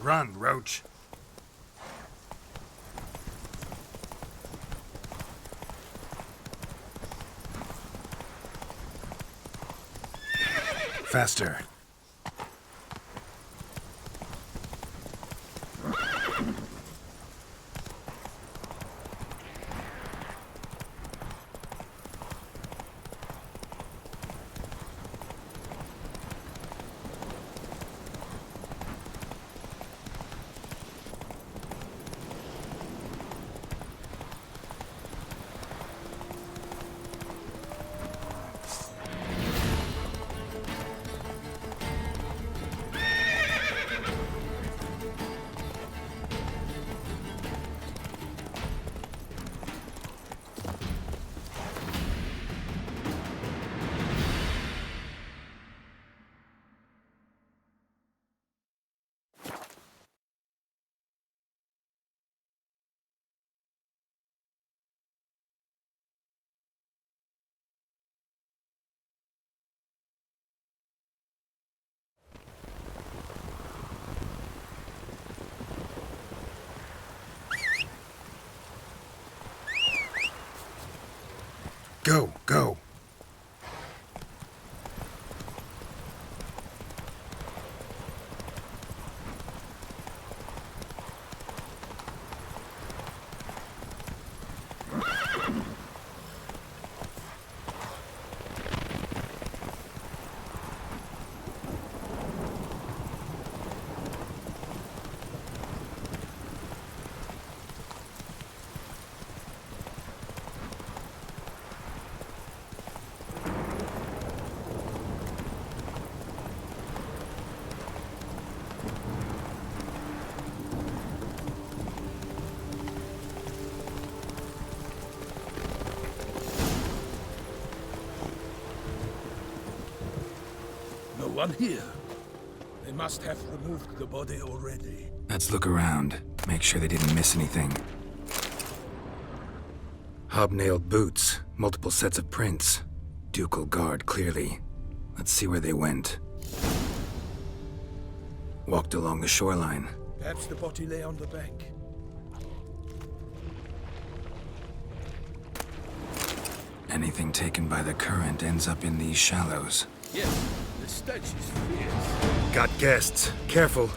Run, Roach. Faster. Go, go. No one here. They must have removed the body already. Let's look around. Make sure they didn't miss anything. Hobnailed boots, multiple sets of prints. Ducal guard, clearly. Let's see where they went. Walked along the shoreline. Perhaps the body lay on the bank. Anything taken by the current ends up in these shallows. Yes, the stench is fierce. Got guests. Careful.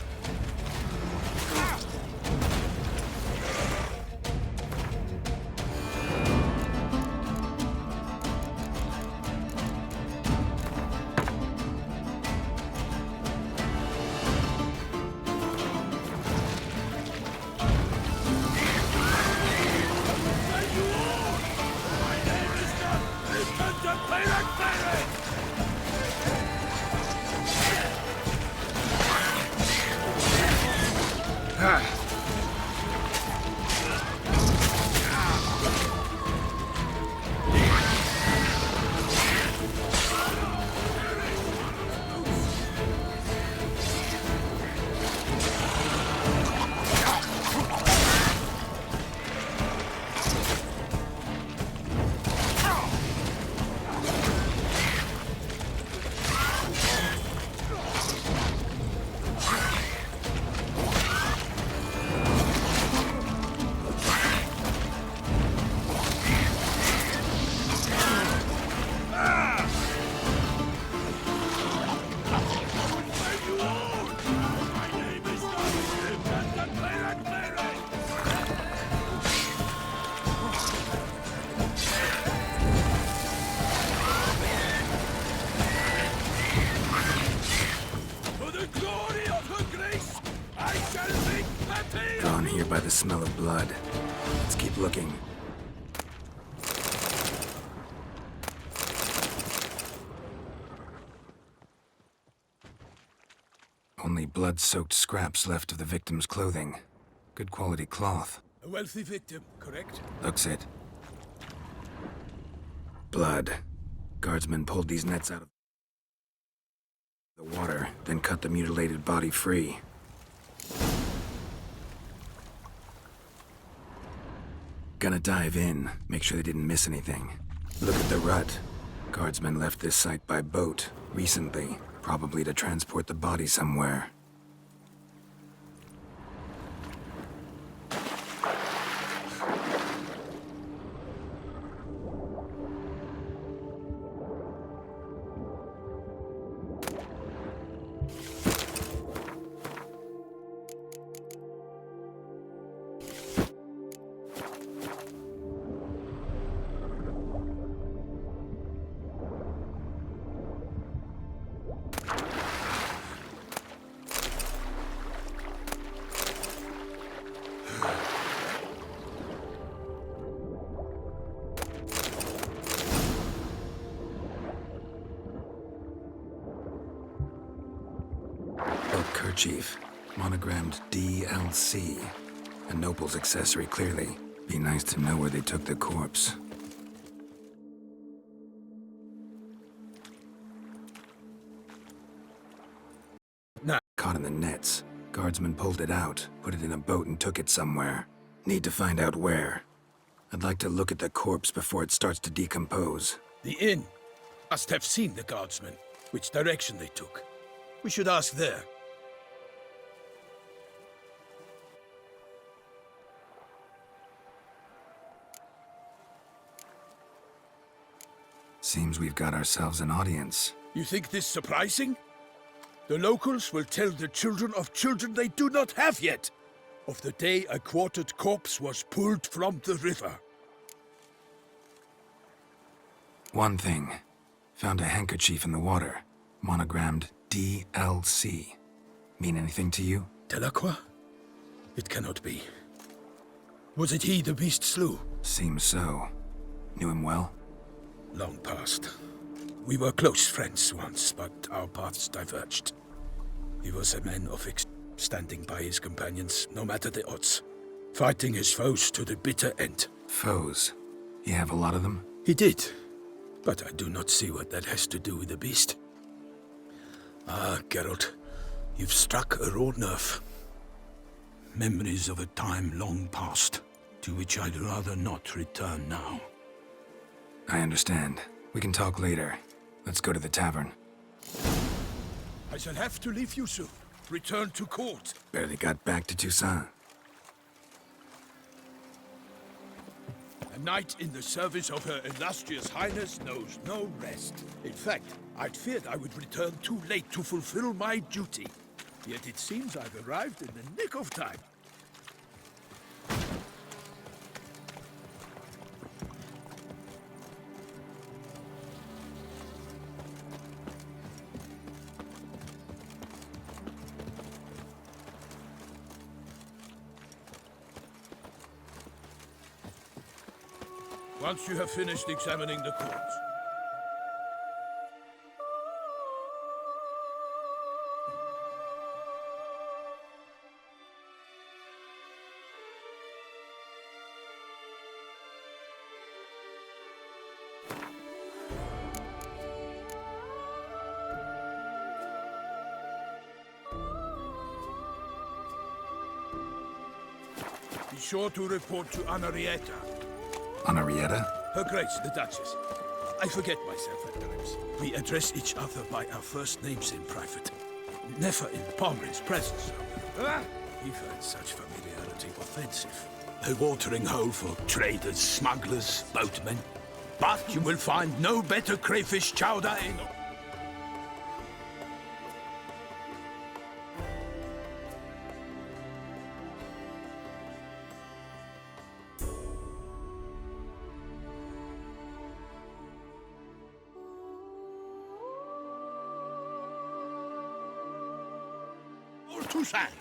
Drawn here by the smell of blood. Let's keep looking. Only blood-soaked scraps left of the victim's clothing. Good quality cloth. A wealthy victim, correct? Looks it. Blood. Guardsmen pulled these nets out of the water, then cut the mutilated body free. Gonna dive in, make sure they didn't miss anything. Look at the rut. Guardsmen left this site by boat, recently, probably to transport the body somewhere. kerchief, monogrammed DLC. A noble's accessory, clearly. Be nice to know where they took the corpse. Nah. Caught in the nets. Guardsmen pulled it out, put it in a boat and took it somewhere. Need to find out where. I'd like to look at the corpse before it starts to decompose. The inn must have seen the guardsmen, which direction they took. We should ask there. Seems we've got ourselves an audience. You think this surprising? The locals will tell the children of children they do not have yet, of the day a quartered corpse was pulled from the river. One thing. Found a handkerchief in the water. Monogrammed DLC. Mean anything to you? Delacroix? It cannot be. Was it he the beast slew? Seems so. Knew him well? Long past. We were close friends once, but our paths diverged. He was a man of standing by his companions, no matter the odds. Fighting his foes to the bitter end. Foes? You have a lot of them? He did. But I do not see what that has to do with the beast. Ah, Geralt, you've struck a raw nerve. Memories of a time long past, to which I'd rather not return now. I understand. We can talk later. Let's go to the tavern. I shall have to leave you soon. Return to court. Barely got back to Toussaint. A knight in the service of Her Illustrious Highness knows no rest. In fact, I'd feared I would return too late to fulfill my duty. Yet it seems I've arrived in the nick of time. Once you have finished examining the corpse, be sure to report to Anarietta. Anarietta? Her Grace, the Duchess. I forget myself at times. We address each other by our first names in private. Never in Palmerin's presence. He finds such familiarity offensive. A watering hole for traders, smugglers, boatmen. But you will find no better crayfish chowder in... Toussaint.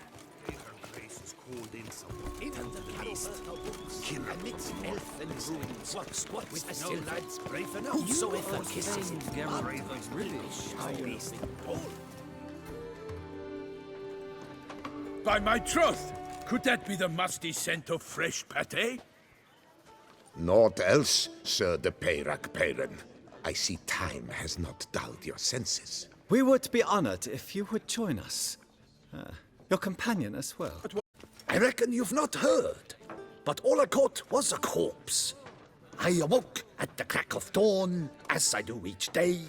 By my troth, could that be the musty scent of fresh pâté? Naught else, Sir de Peyrac-Peyran. I see time has not dulled your senses. We would be honored if you would join us. Your companion as well. I reckon you've not heard, but all I caught was a corpse. I awoke at the crack of dawn, as I do each day,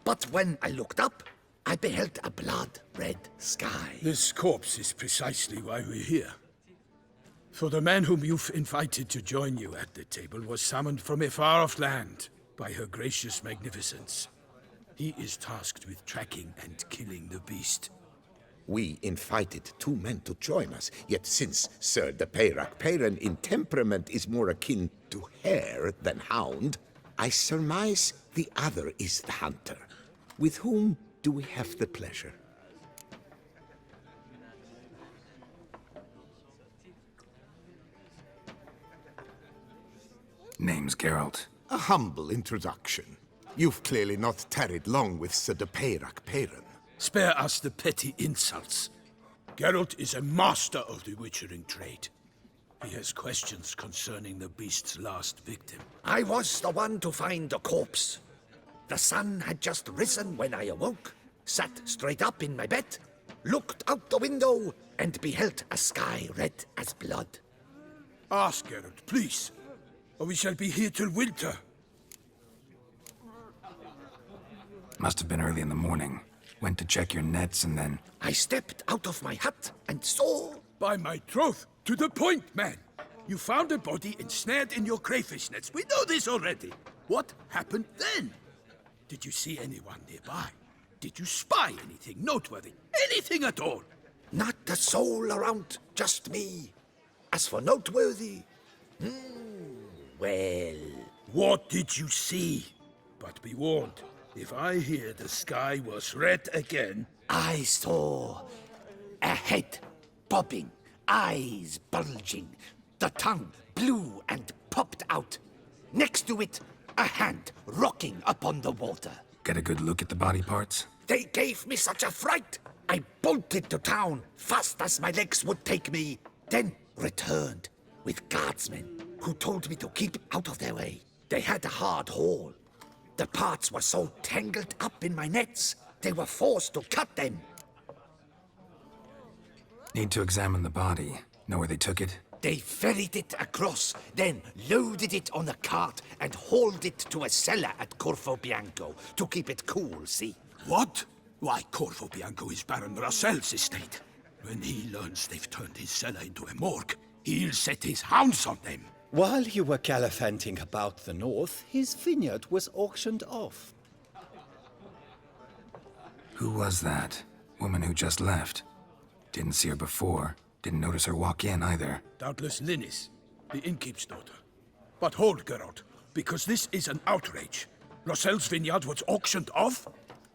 but when I looked up, I beheld a blood-red sky. This corpse is precisely why we're here. For the man whom you've invited to join you at the table was summoned from a far-off land by her gracious magnificence. He is tasked with tracking and killing the beast. We invited two men to join us, yet since Sir de Peyrac-Peyran in temperament is more akin to hare than hound, I surmise the other is the hunter. With whom do we have the pleasure? Name's Geralt. A humble introduction. You've clearly not tarried long with Sir de Peyrac-Peyran. Spare us the petty insults. Geralt is a master of the witchering trade. He has questions concerning the beast's last victim. I was the one to find the corpse. The sun had just risen when I awoke, sat straight up in my bed, looked out the window, and beheld a sky red as blood. Ask Geralt, please, or we shall be here till winter. Must have been early in the morning. Went to check your nets and then... I stepped out of my hut and saw... By my troth, to the point, man. You found a body ensnared in your crayfish nets. We know this already. What happened then? Did you see anyone nearby? Did you spy anything noteworthy? Anything at all? Not a soul around, just me. As for noteworthy... well... What did you see? But be warned, if I hear the sky was red again... I saw a head bobbing, eyes bulging, the tongue blue and popped out. Next to it, a hand rocking upon the water. Get a good look at the body parts? They gave me such a fright. I bolted to town fast as my legs would take me, then returned with guardsmen who told me to keep out of their way. They had a hard haul. The parts were so tangled up in my nets, they were forced to cut them. Need to examine the body. Know where they took it? They ferried it across, then loaded it on a cart and hauled it to a cellar at Corvo Bianco to keep it cool, see? What? Why, Corvo Bianco is Baron Russell's estate. When he learns they've turned his cellar into a morgue, he'll set his hounds on them. While you were gallivanting about the north, his vineyard was auctioned off. Who was that? Woman who just left. Didn't see her before. Didn't notice her walk in either. Doubtless Linnis, the innkeep's daughter. But hold, Geralt, because this is an outrage. Russell's vineyard was auctioned off?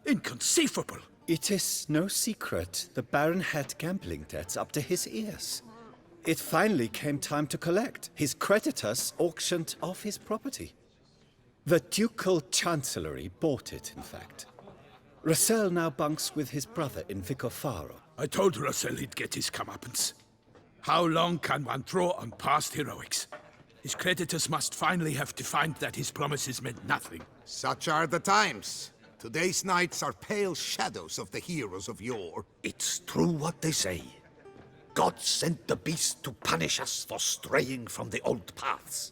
Inconceivable. It is no secret the Baron had gambling debts up to his ears. It finally came time to collect. His creditors auctioned off his property. The Ducal Chancellery bought it, in fact. Russell now bunks with his brother in Vicofaro. I told Russell he'd get his comeuppance. How long can one draw on past heroics? His creditors must finally have to find that his promises meant nothing. Such are the times. Today's knights are pale shadows of the heroes of yore. It's true what they say. God sent the beast to punish us for straying from the old paths.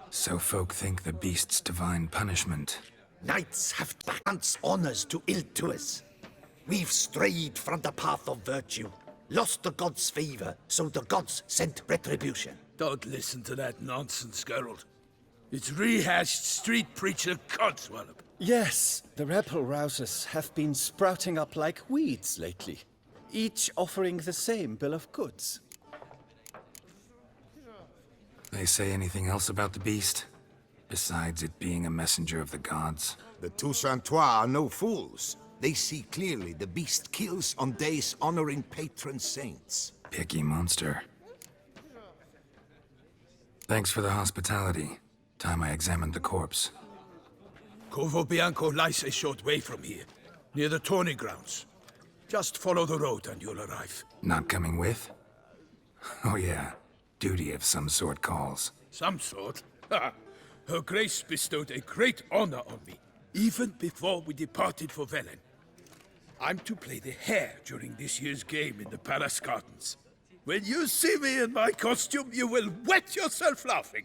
So folk think the beast's divine punishment. Knights have balanced honors to ill doers. We've strayed from the path of virtue, lost the gods' favor, so the gods sent retribution. Don't listen to that nonsense, Geralt. It's rehashed street preacher codswallop. Yes, the rebel rousers have been sprouting up like weeds lately, each offering the same bill of goods. They say anything else about the beast? Besides it being a messenger of the gods? The Toussaintois are no fools. They see clearly the beast kills on days honoring patron saints. Picky monster. Thanks for the hospitality. Time I examined the corpse. Corvo Bianco lies a short way from here, near the tourney grounds. Just follow the road and you'll arrive. Not coming with? Oh yeah, duty of some sort calls. Some sort? Ha! Her Grace bestowed a great honor on me, even before we departed for Velen. I'm to play the hare during this year's game in the palace gardens. When you see me in my costume, you will wet yourself laughing.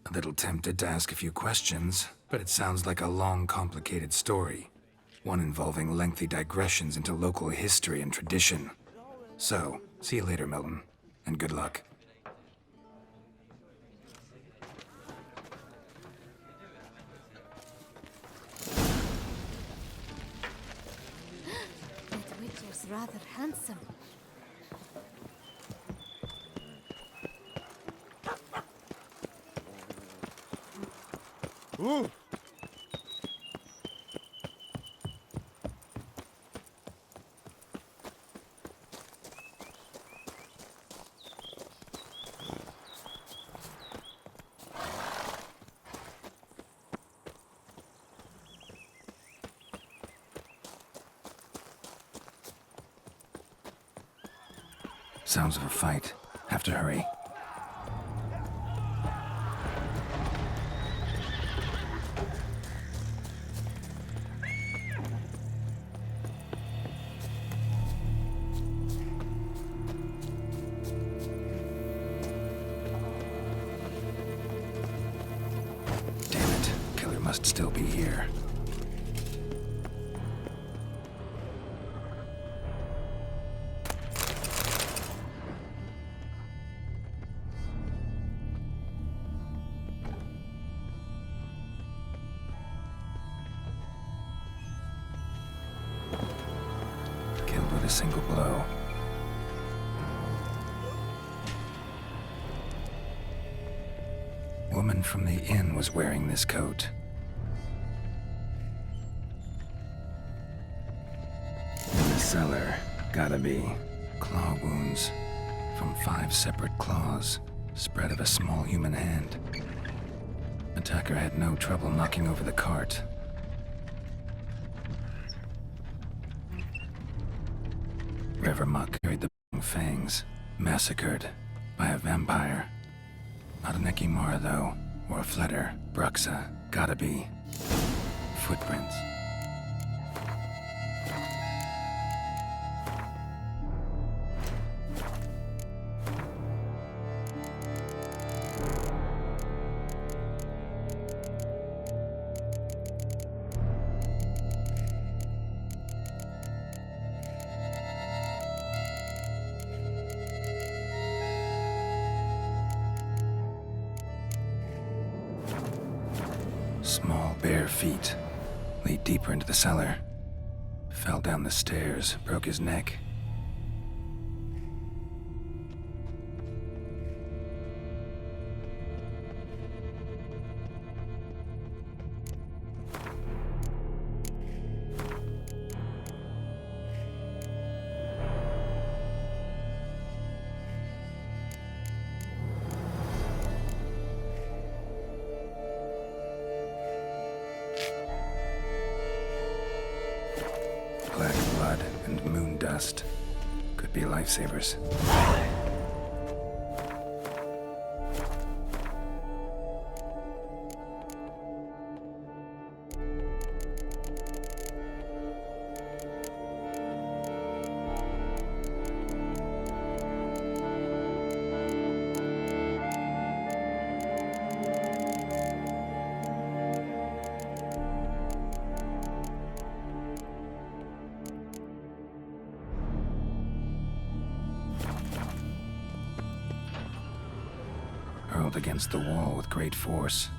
A little tempted to ask a few questions, but it sounds like a long, complicated story. One involving lengthy digressions into local history and tradition. So, see you later, Milton, and good luck. That Witcher's rather handsome. Ooh. Sounds of a fight. Have to hurry. Damn it. Killer must still be here. Killed with a single blow. Woman from the inn was wearing this coat. In the cellar, gotta be claw wounds from 5 separate claws, spread of a small human hand. Attacker had no trouble knocking over the cart. Revermuck carried the fangs, massacred by a vampire. Not an Ekimara, though, or a Fletter. Bruxa, gotta be. Footprints. Small, bare feet lead deeper into the cellar. Fell down the stairs, broke his neck. Black blood and moon dust could be lifesavers. Hurled against the wall with great force.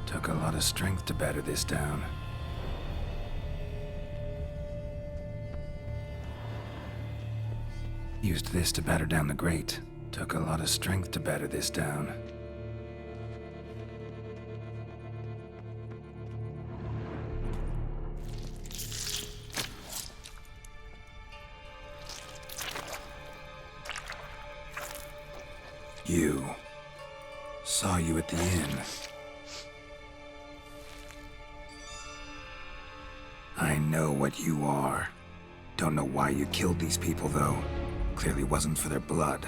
Took a lot of strength to batter this down. Used this to batter down the grate. Took a lot of strength to batter this down. You. Saw you at the inn. I know what you are. Don't know why you killed these people, though. Clearly wasn't for their blood.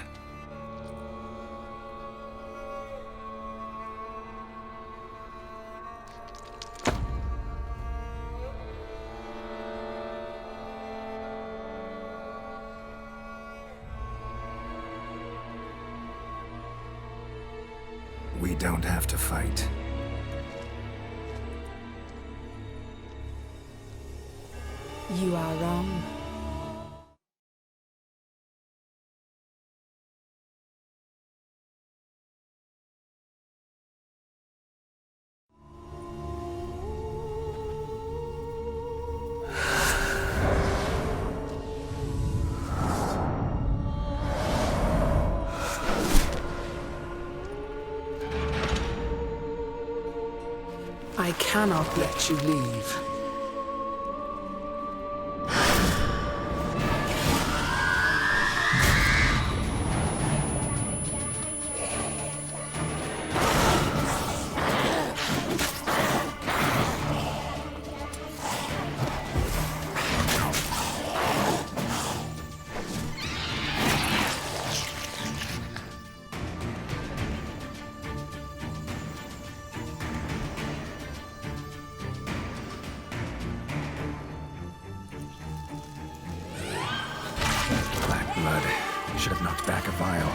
We don't have to fight. You are wrong. I cannot let you leave. blood. Should have knocked back a vial.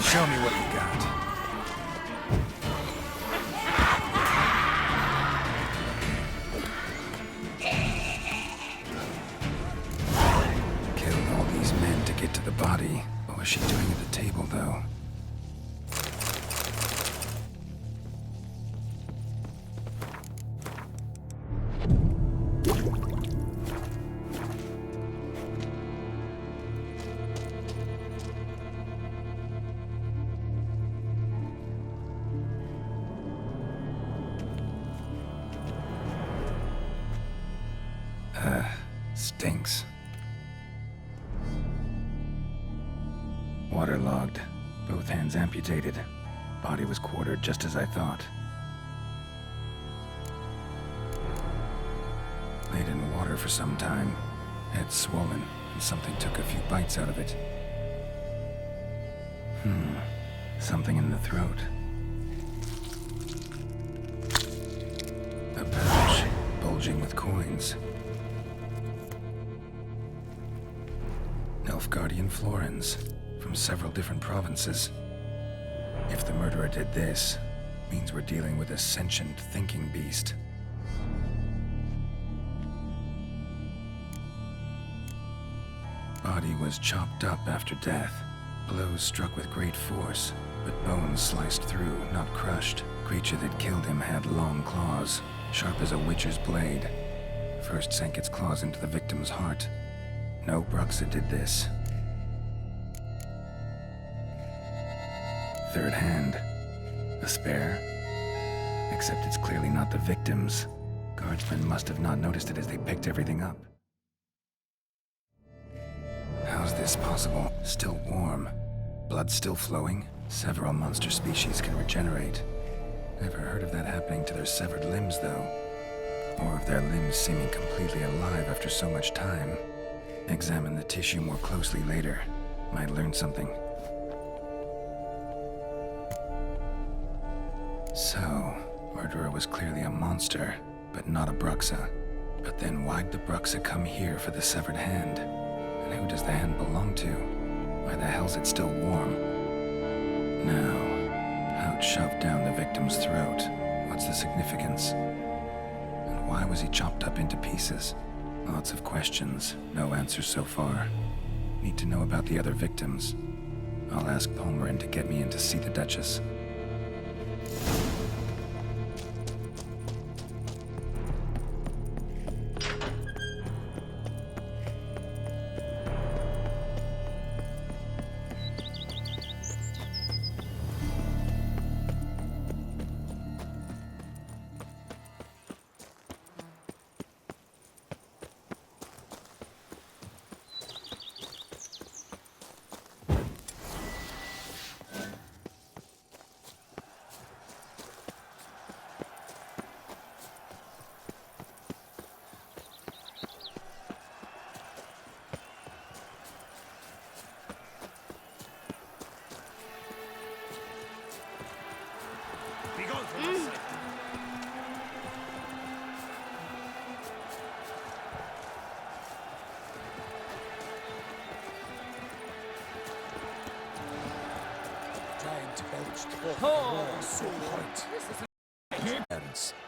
Show me what you got. Killed all these men to get to the body. What was she doing at the table, though? Stinks. Waterlogged. Both hands amputated. Body was quartered just as I thought. Laid in water for some time. Head swollen, and something took a few bites out of it. Something in the throat. A pouch, bulging with coins. Nilfgaardian florins, from several different provinces. If the murderer did this, means we're dealing with a sentient thinking beast. body was chopped up after death. Blows struck with great force, but bones sliced through, not crushed. Creature that killed him had long claws, sharp as a witcher's blade. First sank its claws into the victim's heart. No Bruxa did this. Third hand. A spare? Except it's clearly not the victim's. Guardsmen must have not noticed it as they picked everything up. How's this possible? Still warm. Blood still flowing? Several monster species can regenerate. Never heard of that happening to their severed limbs, though. Or of their limbs seeming completely alive after so much time. Examine the tissue more closely later. Might learn something. So, murderer was clearly a monster, but not a Bruxa. But then why'd the Bruxa come here for the severed hand? And who does the hand belong to? Why the hell's it still warm? Now, how it shoved down the victim's throat? What's the significance? And why was he chopped up into pieces? Lots of questions, no answers so far. Need to know about the other victims. I'll ask Palmerin to get me in to see the Duchess.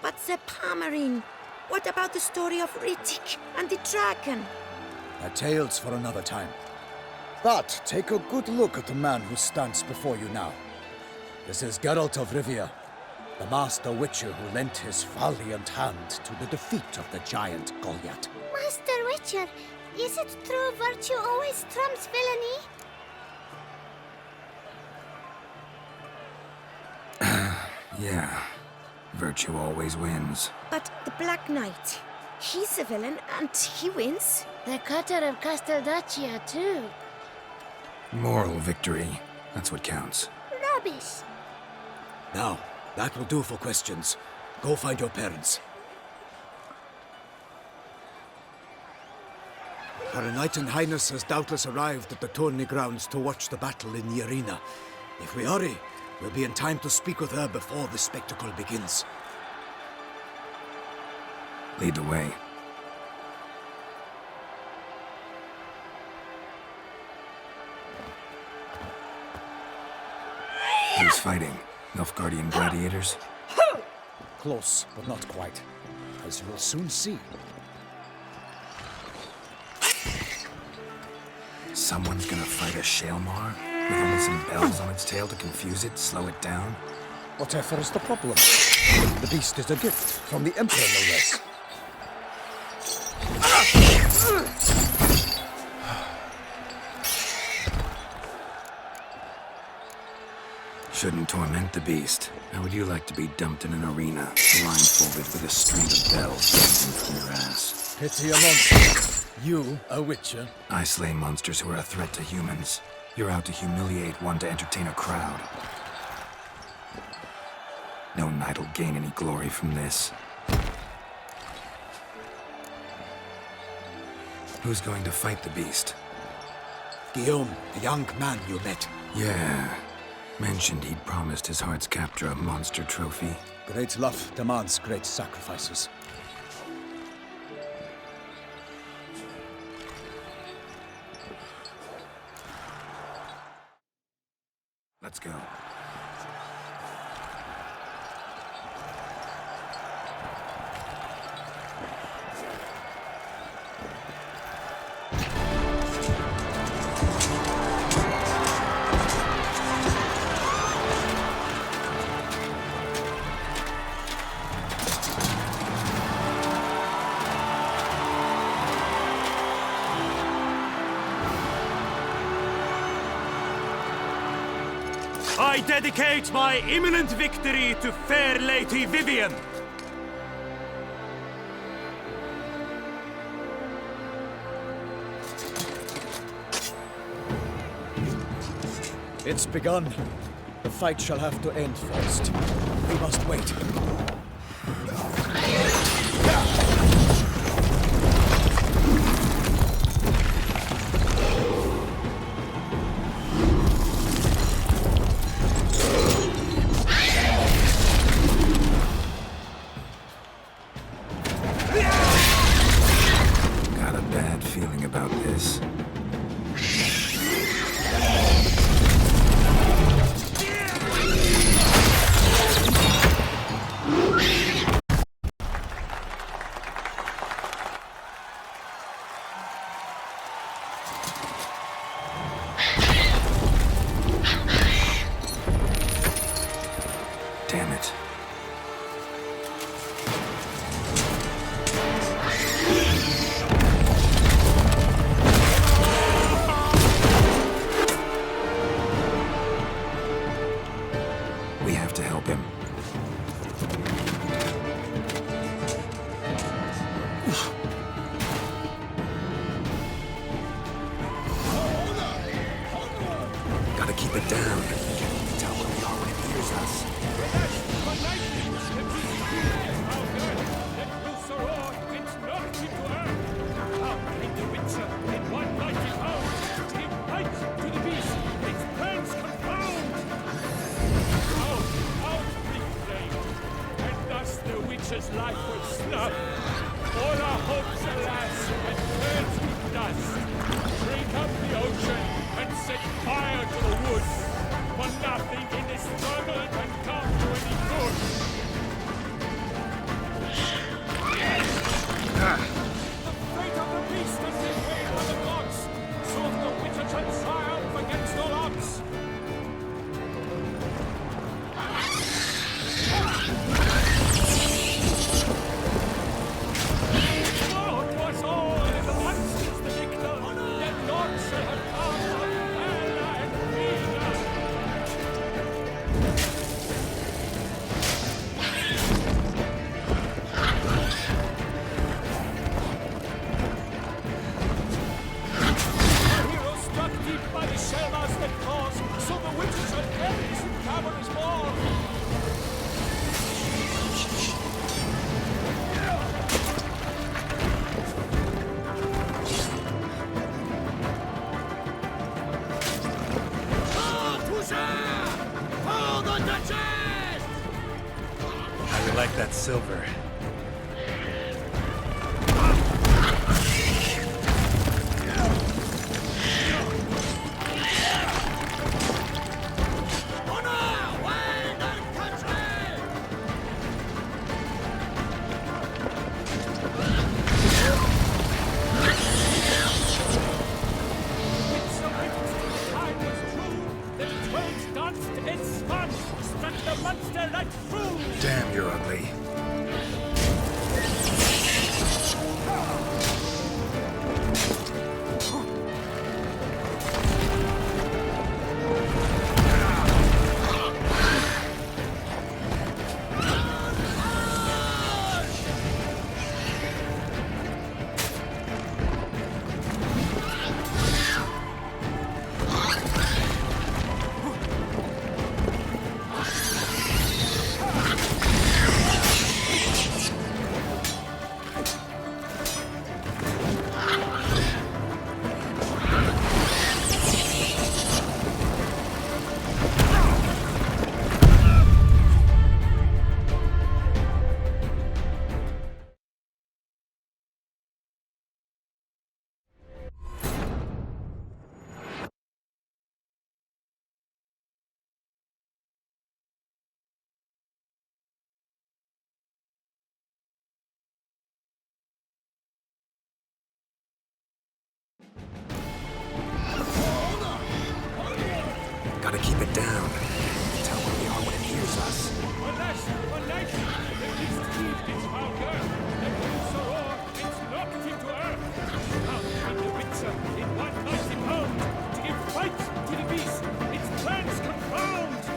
But the Palmerin, what about the story of Riddick and the dragon? A tale's for another time. But take a good look at the man who stands before you now. This is Geralt of Rivia, the master witcher who lent his valiant hand to the defeat of the giant Goliath. Master Witcher, is it true virtue always trumps villainy? Yeah. Virtue always wins. But the Black Knight, he's a villain and he wins. The cutter of Casteldaccia, too. Moral victory. That's what counts. Rubbish. Now, that will do for questions. Go find your parents. Her Knight and Highness has doubtless arrived at the tourney grounds to watch the battle in the arena. If we hurry, we'll be in time to speak with her before the spectacle begins. Lead the way. Who's fighting? Nilfgaardian gladiators? Close, but not quite. As you will soon see. Someone's gonna fight a Shaelmar? With only some bells on its tail to confuse it, slow it down? Whatever is the problem? The beast is a gift from the Emperor, no less. Shouldn't torment the beast. How would you like to be dumped in an arena, blindfolded with a string of bells dangling from your ass? Pity a monster. You, a witcher. I slay monsters who are a threat to humans. You're out to humiliate one to entertain a crowd. No knight will gain any glory from this. Who's going to fight the beast? Guillaume, the young man you met. Yeah. Mentioned he'd promised his heart's captor a monster trophy. Great love demands great sacrifices. Let's go. I dedicate my imminent victory to fair Lady Vivian. It's begun. The fight shall have to end first. We must wait. Got a bad feeling about this. Damn it. We have to help him. Gotta keep it down. Tell where we are when it hears us. Life was snuffed. All our hopes, alas, had turned to dust. Drink up the ocean and set fire to the woods. For nothing in this struggle can come to any good. The fate of the beast has been weighed by the gods. So the witcher shall triumph against all odds. How you like that silver? Damn, you're ugly. Gotta keep it down. Tell where we are when it hears us. In one mighty pound, to give fight to the beast, its plans confound!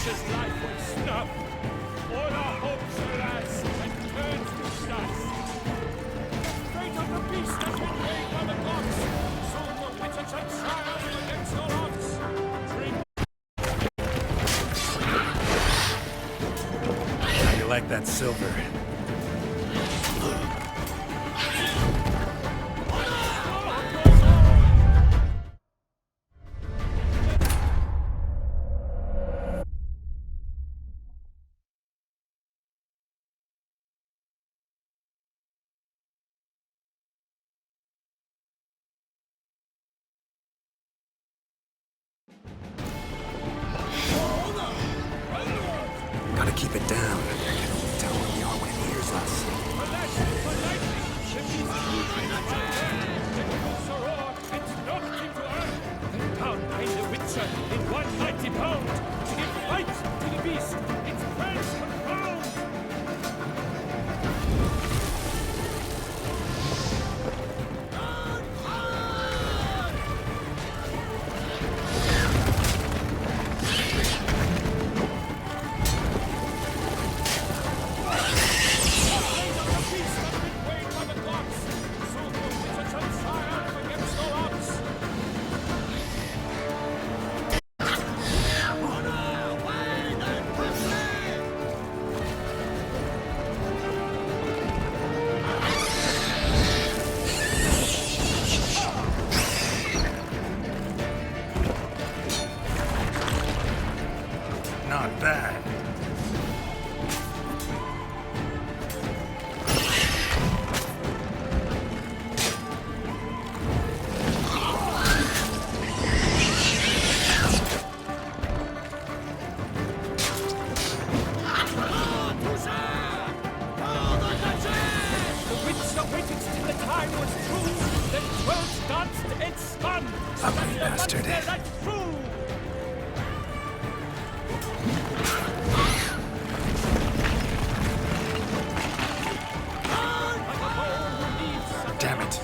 Witcher's life was snuff. All our hopes, alas, had turned to dust. The fate of the beast has been paid by the gods. Soon the Witcher shall triumph against all odds. Drink. How you like that silver? Gotta keep it down. Tell where we are when it hears us. Down behind the Witcher in one mighty bound. To give fight to the beast, its prayers confound. Not bad. Ugly bastard. Damn it.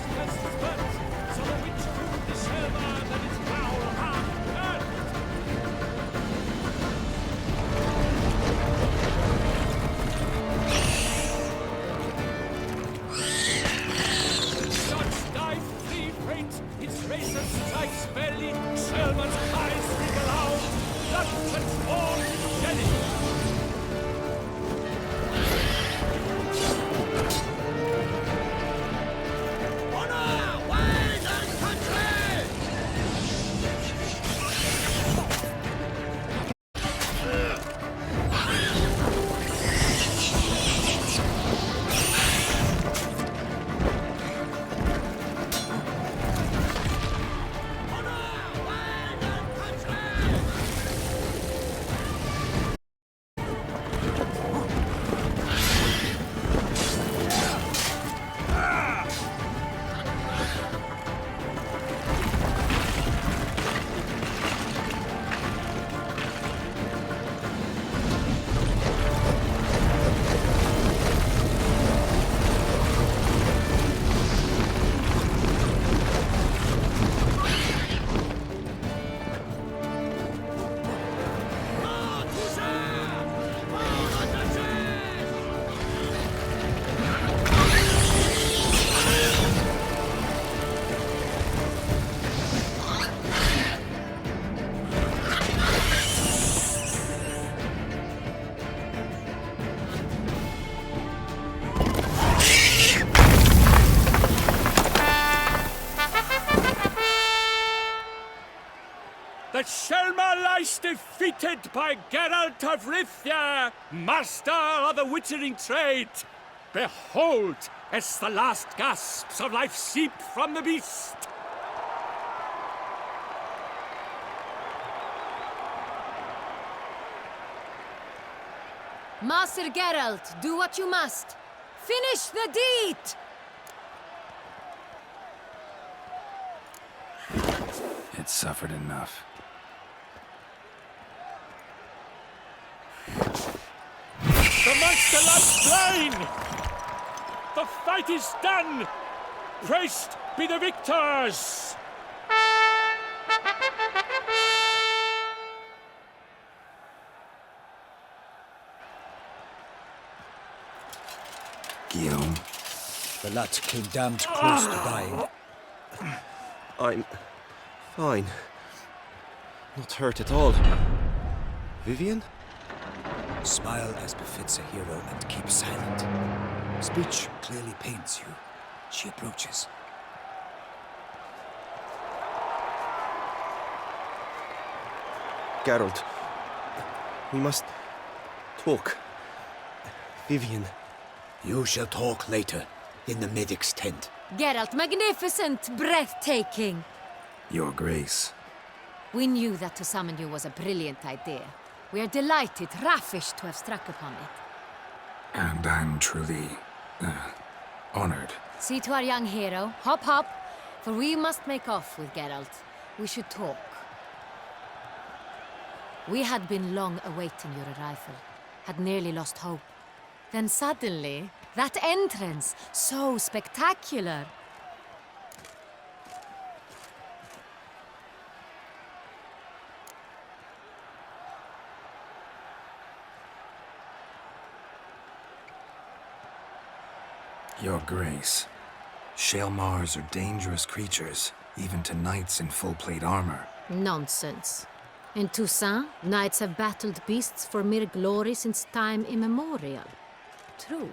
The Shelma lies defeated by Geralt of Rivia, master of the witchering trade. Behold, as the last gasps of life seep from the beast. Master Geralt, do what you must. Finish the deed! It suffered enough. The monster lies slain! The fight is done! Praised be the victors! Guillaume? The lad came damned close to dying. I'm fine. Not hurt at all. Vivian? Smile as befits a hero and keep silent. Speech clearly pains you. She approaches. Geralt. We must talk. Vivian. You shall talk later, in the medic's tent. Geralt, magnificent, breathtaking. Your Grace. We knew that to summon you was a brilliant idea. We are delighted, ravished to have struck upon it. And I'm truly, honored. See to our young hero. Hop, hop. For we must make off with Geralt. We should talk. We had been long awaiting your arrival. Had nearly lost hope. Then suddenly, that entrance, so spectacular. Your Grace. Shaelmars are dangerous creatures, even to knights in full plate armor. Nonsense. In Toussaint, knights have battled beasts for mere glory since time immemorial. True.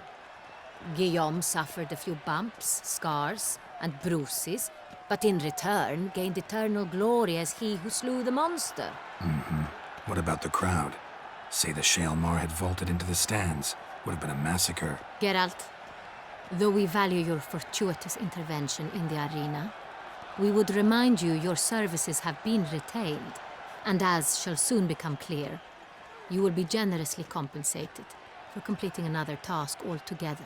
Guillaume suffered a few bumps, scars, and bruises, but in return gained eternal glory as he who slew the monster. What about the crowd? Say the Shaelmar had vaulted into the stands. Would have been a massacre. Geralt, though we value your fortuitous intervention in the arena, we would remind you your services have been retained, and as shall soon become clear, you will be generously compensated for completing another task altogether.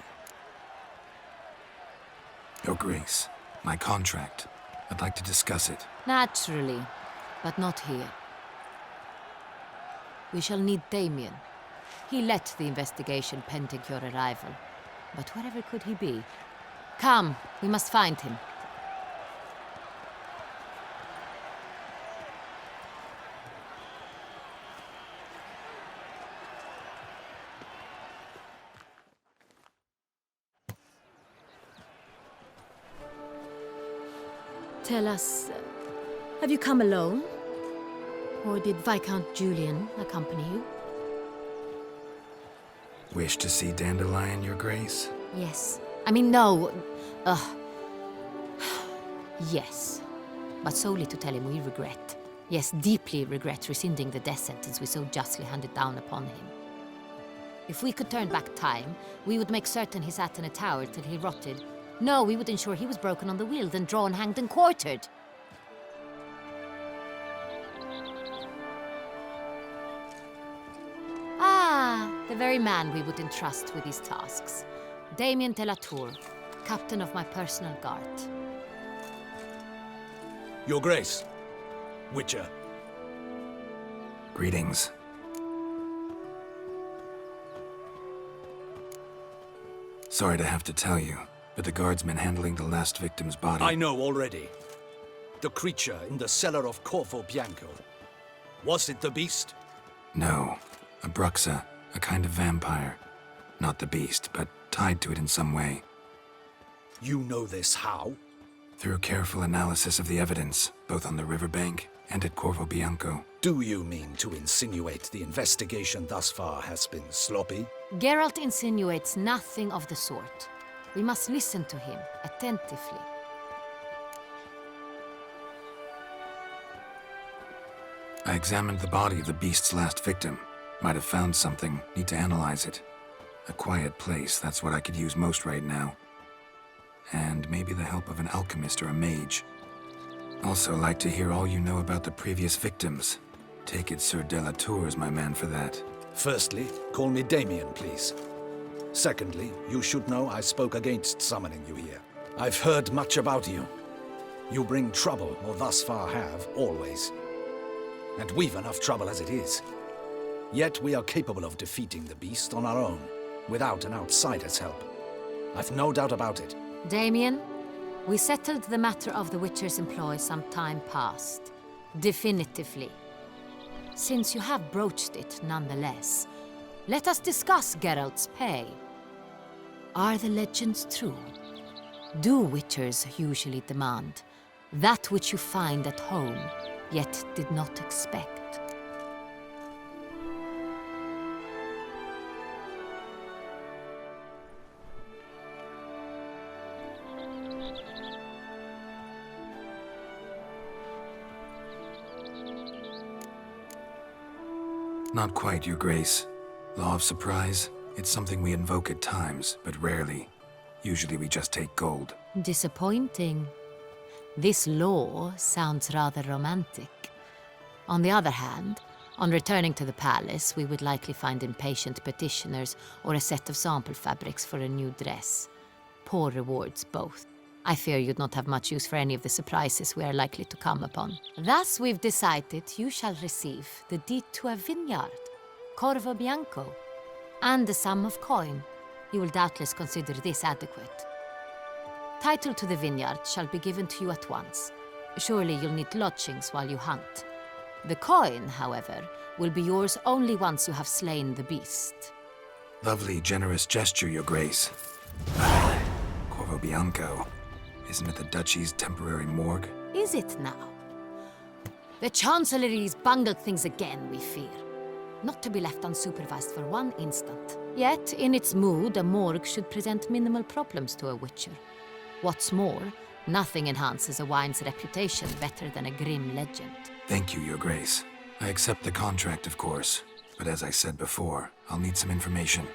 Your Grace, my contract. I'd like to discuss it. Naturally, but not here. We shall need Damien. He led the investigation pending your arrival. But wherever could he be? Come, we must find him. Tell us, have you come alone? Or did Viscount Julian accompany you? Wish to see Dandelion, Your Grace? Yes. I mean, no. Yes. But solely to tell him we regret. Yes, deeply regret rescinding the death sentence we so justly handed down upon him. If we could turn back time, we would make certain he sat in a tower till he rotted. No, we would ensure he was broken on the wheel, then drawn, hanged, and quartered. Ah, the very man we would entrust with these tasks. Damien de la Tour, captain of my personal guard. Your Grace. Witcher. Greetings. Sorry to have to tell you, but the guardsman handling the last victim's body... I know already. The creature in the cellar of Corvo Bianco. Was it the beast? No. A Bruxa, a kind of vampire. Not the beast, but tied to it in some way. You know this how? Through careful analysis of the evidence, both on the riverbank and at Corvo Bianco. Do you mean to insinuate the investigation thus far has been sloppy? Geralt insinuates nothing of the sort. We must listen to him attentively. I examined the body of the beast's last victim. Might have found something, need to analyze it. A quiet place, that's what I could use most right now. And maybe the help of an alchemist or a mage. Also like to hear all you know about the previous victims. Take it Sir de la Tour is my man for that. Firstly, call me Damien, please. Secondly, you should know I spoke against summoning you here. I've heard much about you. You bring trouble, or thus far have, always. And we've enough trouble as it is. Yet we are capable of defeating the beast on our own, without an outsider's help. I've no doubt about it. Damien, we settled the matter of the Witcher's employ some time past. Definitively. Since you have broached it nonetheless, let us discuss Geralt's pay. Are the legends true? Do witchers usually demand that which you find at home, yet did not expect? Not quite, Your Grace. Law of surprise, it's something we invoke at times, but rarely. Usually we just take gold. Disappointing. This law sounds rather romantic. On the other hand, on returning to the palace, we would likely find impatient petitioners or a set of sample fabrics for a new dress. Poor rewards, both. I fear you'd not have much use for any of the surprises we are likely to come upon. Thus, we've decided you shall receive the deed to a vineyard, Corvo Bianco, and a sum of coin. You will doubtless consider this adequate. Title to the vineyard shall be given to you at once. Surely you'll need lodgings while you hunt. The coin, however, will be yours only once you have slain the beast. Lovely, generous gesture, Your Grace. Corvo Bianco. Isn't it the Duchy's temporary morgue? Is it now? The Chancellery's bungled things again, we fear. Not to be left unsupervised for one instant. Yet, in its mood, a morgue should present minimal problems to a witcher. What's more, nothing enhances a wine's reputation better than a grim legend. Thank you, Your Grace. I accept the contract, of course. But as I said before, I'll need some information.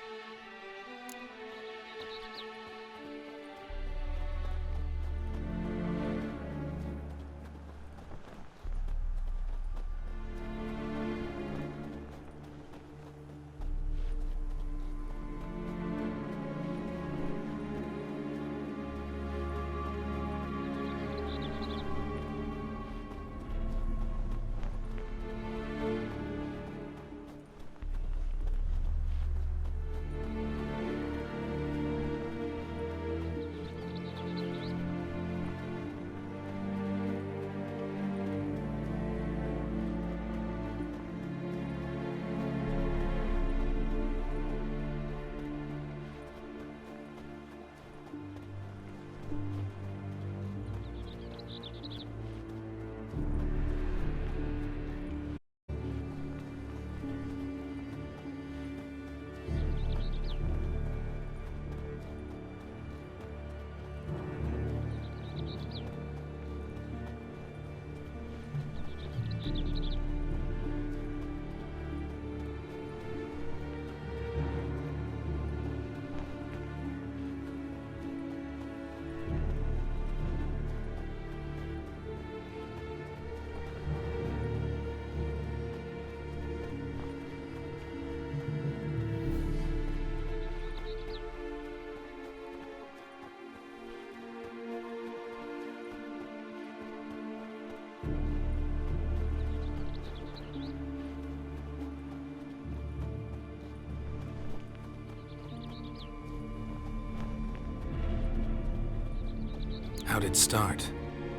How'd it start?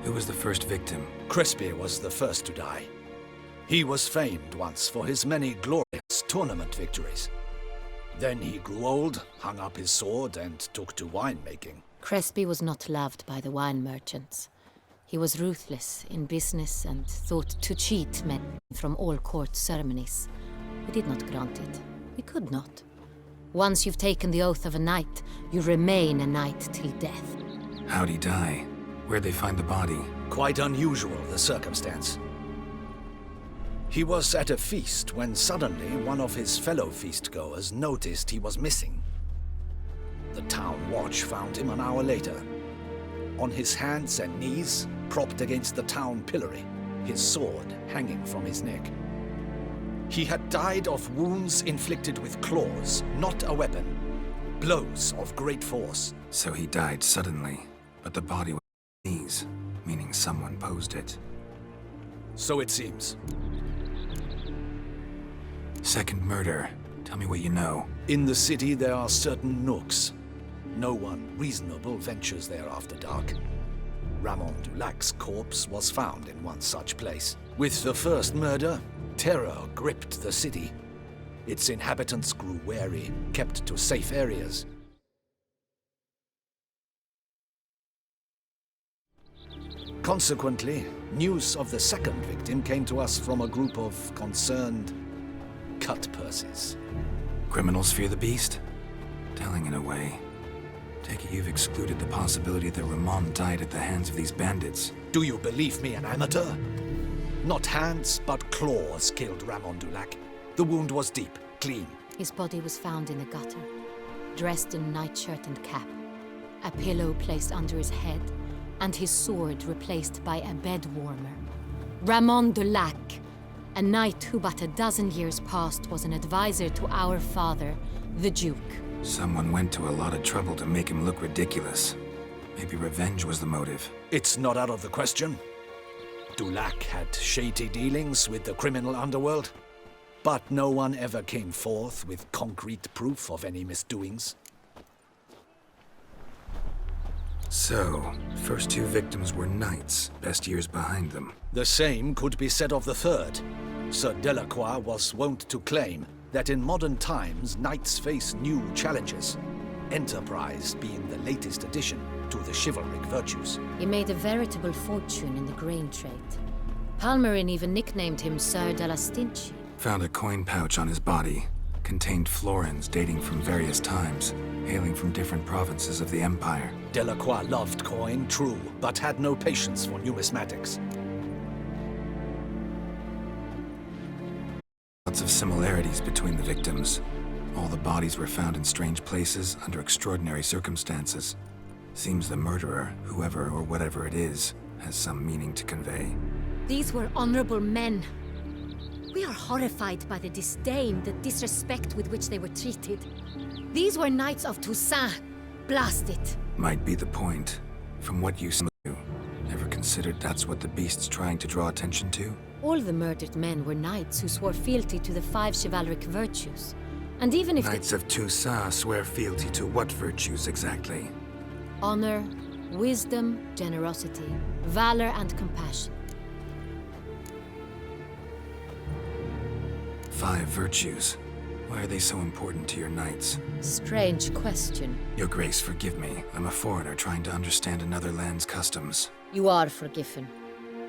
Who was the first victim? Crespi was the first to die. He was famed once for his many glorious tournament victories. Then he grew old, hung up his sword, and took to winemaking. Crespi was not loved by the wine merchants. He was ruthless in business and thought to cheat men from all court ceremonies. We did not grant it. We could not. Once you've taken the oath of a knight, you remain a knight till death. How'd he die? Where'd they find the body? Quite unusual, the circumstance. He was at a feast when suddenly one of his fellow feastgoers noticed he was missing. The town watch found him an hour later. On his hands and knees, propped against the town pillory, his sword hanging from his neck. He had died of wounds inflicted with claws, not a weapon. Blows of great force. So he died suddenly, but the body was on his knees, meaning someone posed it. So it seems. Second murder. Tell me what you know. In the city there are certain nooks. No one reasonable ventures there after dark. Ramon Dulac's corpse was found in one such place. With the first murder, terror gripped the city. Its inhabitants grew wary, kept to safe areas. Consequently, news of the second victim came to us from a group of concerned cut-purses. Criminals fear the beast? Telling in a way. Take it you've excluded the possibility that Ramon died at the hands of these bandits. Do you believe me an amateur? Not hands, but claws killed Ramon Dulac. The wound was deep, clean. His body was found in the gutter, dressed in nightshirt and cap, a pillow placed under his head, and his sword replaced by a bed warmer. Ramon Dulac, a knight who but a dozen years past was an advisor to our father, the Duke. Someone went to a lot of trouble to make him look ridiculous. Maybe revenge was the motive. It's not out of the question. Dulac had shady dealings with the criminal underworld, but no one ever came forth with concrete proof of any misdoings. So, first two victims were knights, best years behind them. The same could be said of the third. Sir Delacroix was wont to claim that in modern times knights face new challenges, enterprise being the latest addition to the chivalric virtues. He made a veritable fortune in the grain trade. Palmerin even nicknamed him Sir de la Stinchi. Found a coin pouch on his body. Contained florins dating from various times, hailing from different provinces of the Empire. Delacroix loved coin, true, but had no patience for numismatics. Lots of similarities between the victims. All the bodies were found in strange places under extraordinary circumstances. Seems the murderer, whoever or whatever it is, has some meaning to convey. These were honorable men. We are horrified by the disdain, the disrespect with which they were treated. These were knights of Toussaint. Blast it. Might be the point. From what you knew, ever considered that's what the beast's trying to draw attention to? All the murdered men were knights who swore fealty to the 5 chivalric virtues. And even if Knights of Toussaint swear fealty to what virtues exactly? honor, wisdom, generosity, valor, and compassion. 5 virtues. Why are they so important to your knights? Strange question. Your Grace, forgive me. I'm a foreigner trying to understand another land's customs. You are forgiven.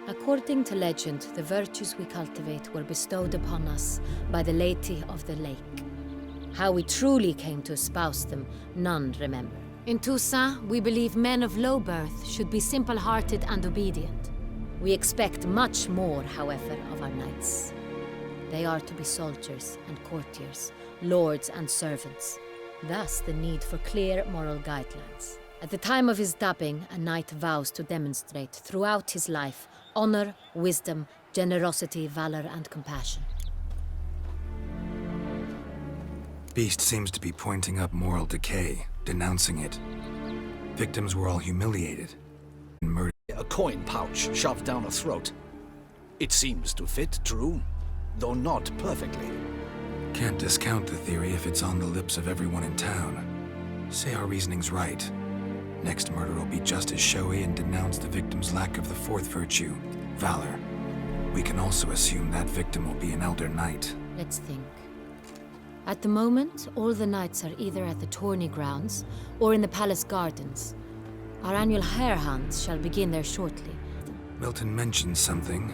According to legend, the virtues we cultivate were bestowed upon us by the Lady of the Lake. How we truly came to espouse them, none remember. In Toussaint, we believe men of low birth should be simple-hearted and obedient. We expect much more, however, of our knights. They are to be soldiers and courtiers, lords and servants. Thus, the need for clear moral guidelines. At the time of his dubbing, a knight vows to demonstrate throughout his life honor, wisdom, generosity, valor, and compassion. Beast seems to be pointing up moral decay, denouncing it. Victims were all humiliated and murdered. A coin pouch shoved down a throat. It seems to fit, true, though not perfectly. Can't discount the theory if it's on the lips of everyone in town. Say our reasoning's right. Next murder will be just as showy and denounce the victim's lack of the 4th virtue, valor. We can also assume that victim will be an elder knight. Let's think. At the moment, all the knights are either at the tourney grounds or in the palace gardens. Our annual hare hunt shall begin there shortly. Milton mentioned something.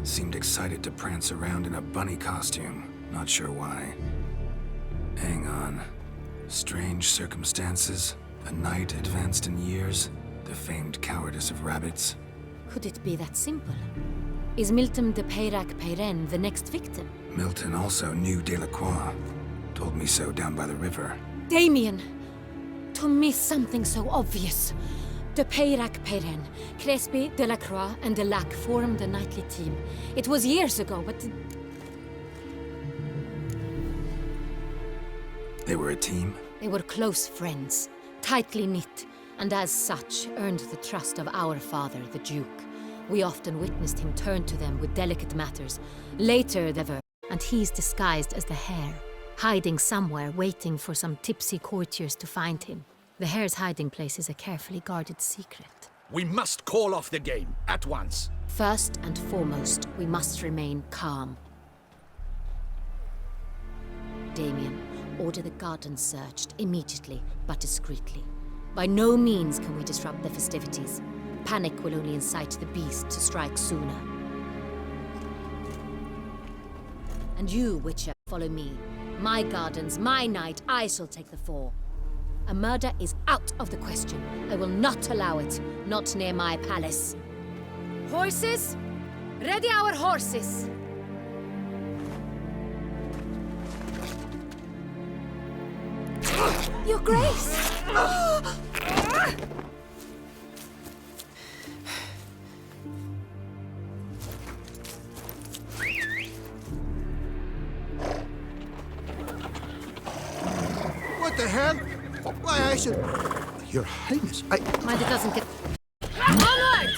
Seemed excited to prance around in a bunny costume. Not sure why. Hang on. Strange circumstances. A knight advanced in years. The famed cowardice of rabbits. Could it be that simple? Is Milton de Peyrac-Peyren the next victim? Milton also knew Delacroix. Told me so down by the river. Damien! To miss something so obvious. De Peyrac-Peyren, Crespi, Delacroix, and Delac formed a knightly team. It was years ago, but... They were a team? They were close friends, tightly knit, and as such earned the trust of our father, the Duke. We often witnessed him turn to them with delicate matters. Later, they were... And he's disguised as the hare, hiding somewhere, waiting for some tipsy courtiers to find him. The hare's hiding place is a carefully guarded secret. We must call off the game, at once. First and foremost, we must remain calm. Damien, order the gardens searched immediately, but discreetly. By no means can we disrupt the festivities. Panic will only incite the beast to strike sooner. And you, Witcher, follow me. My gardens, my night, I shall take the fall. A murder is out of the question. I will not allow it. Not near my palace. Horses? Ready our horses! Your Grace! What the hell? Why, I should... Your Highness, I... Mind it doesn't get... Onward!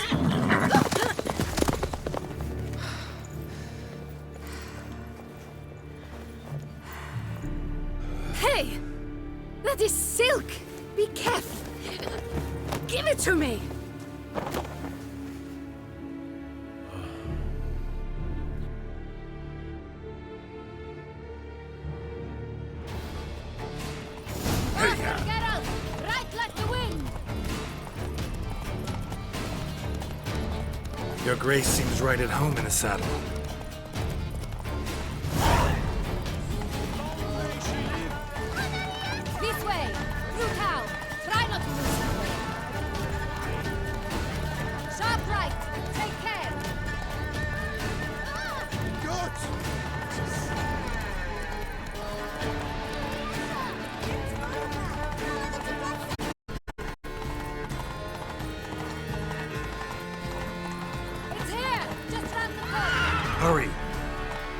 Hey! That is silk! Be careful! Give it to me! Get out! Right like the wind! Your Grace seems right at home in the saddle. This way! Through town! Try not to lose your way! Sharp right! Take care! It's here! Just round the corner! Hurry!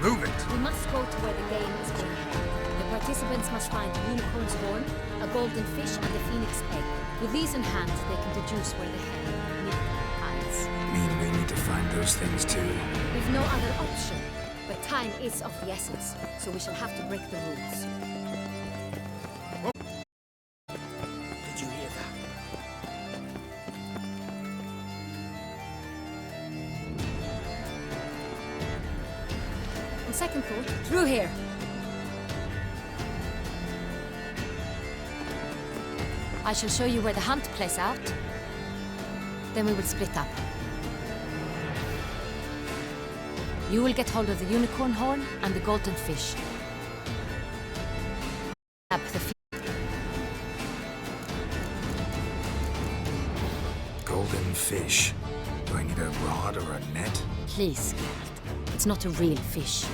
Move it! We must go to where the game is being held. The participants must find a unicorn's horn, a golden fish, and a phoenix egg. With these in hand, they can deduce where the hen hides. Mean we need to find those things too? We've no other option. But time is of the essence, so we shall have to break the rules. Did you hear that? On second thought, through here. I shall show you where the hunt plays out. Then we will split up. You will get hold of the unicorn horn and the golden fish. Grab the Golden fish. Do I need a rod or a net? Please, Geralt. It's not a real fish.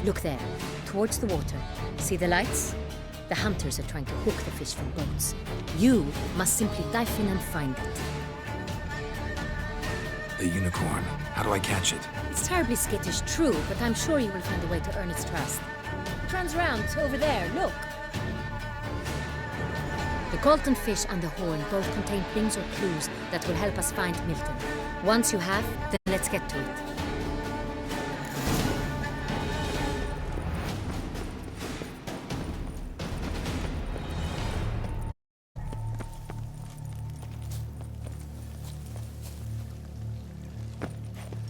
Look there, towards the water. See the lights? The hunters are trying to hook the fish from boats. You must simply dive in and find it. The unicorn. How do I catch it? It's terribly skittish, true, but I'm sure you will find a way to earn its trust. It runs round over there, look. The golden fish and the horn both contain things or clues that will help us find Milton. Once you have, then let's get to it.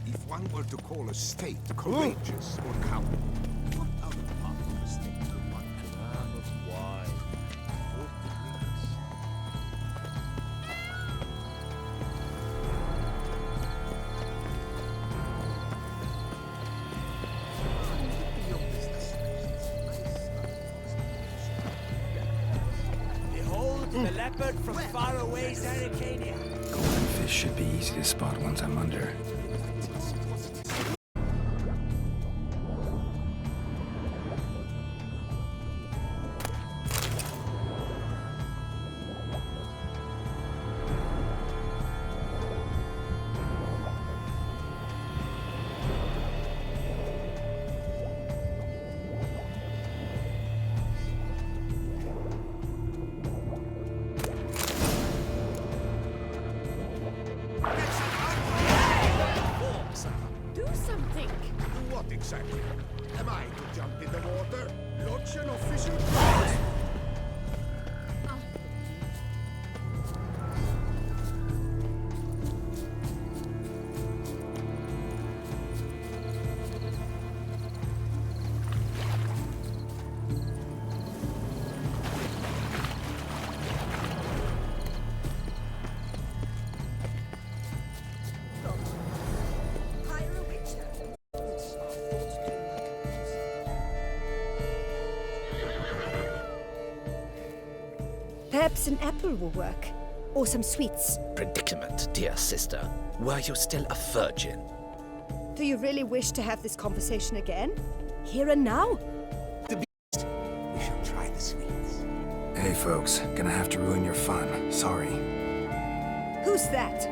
If one were to call a state courageous or coward, what other part of the state would one Behold the leopard from faraway Arcania. Golden fish should be easy to spot once I'm under. Perhaps an apple will work. Or some sweets. Predicament, dear sister. Were you still a virgin? Do you really wish to have this conversation again? Here and now? We shall try the sweets. Hey folks, gonna have to ruin your fun. Sorry. Who's that?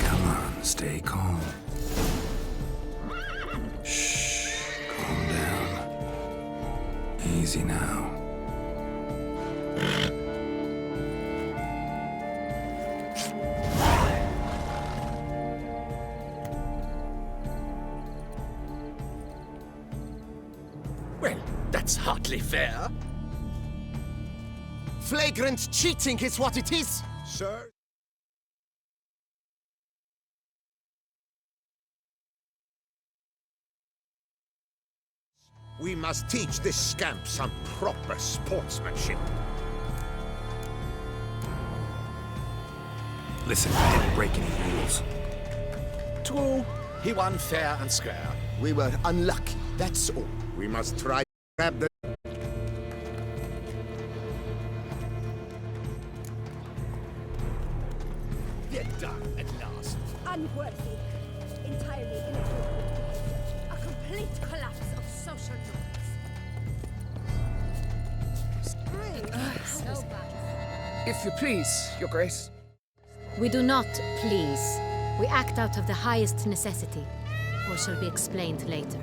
Come on, stay calm. Shh, calm down. Easy now. Well, that's hardly fair. Flagrant cheating is what it is! Sir? We must teach this scamp some proper sportsmanship. Listen, I didn't break any rules. True, he won fair and square. We were unlucky, that's all. We must try to grab the... We're done at last. Unworthy. Entirely inappropriate. A complete collapse of social norms. If you please, Your Grace. We do not please. We act out of the highest necessity, or shall be explained later.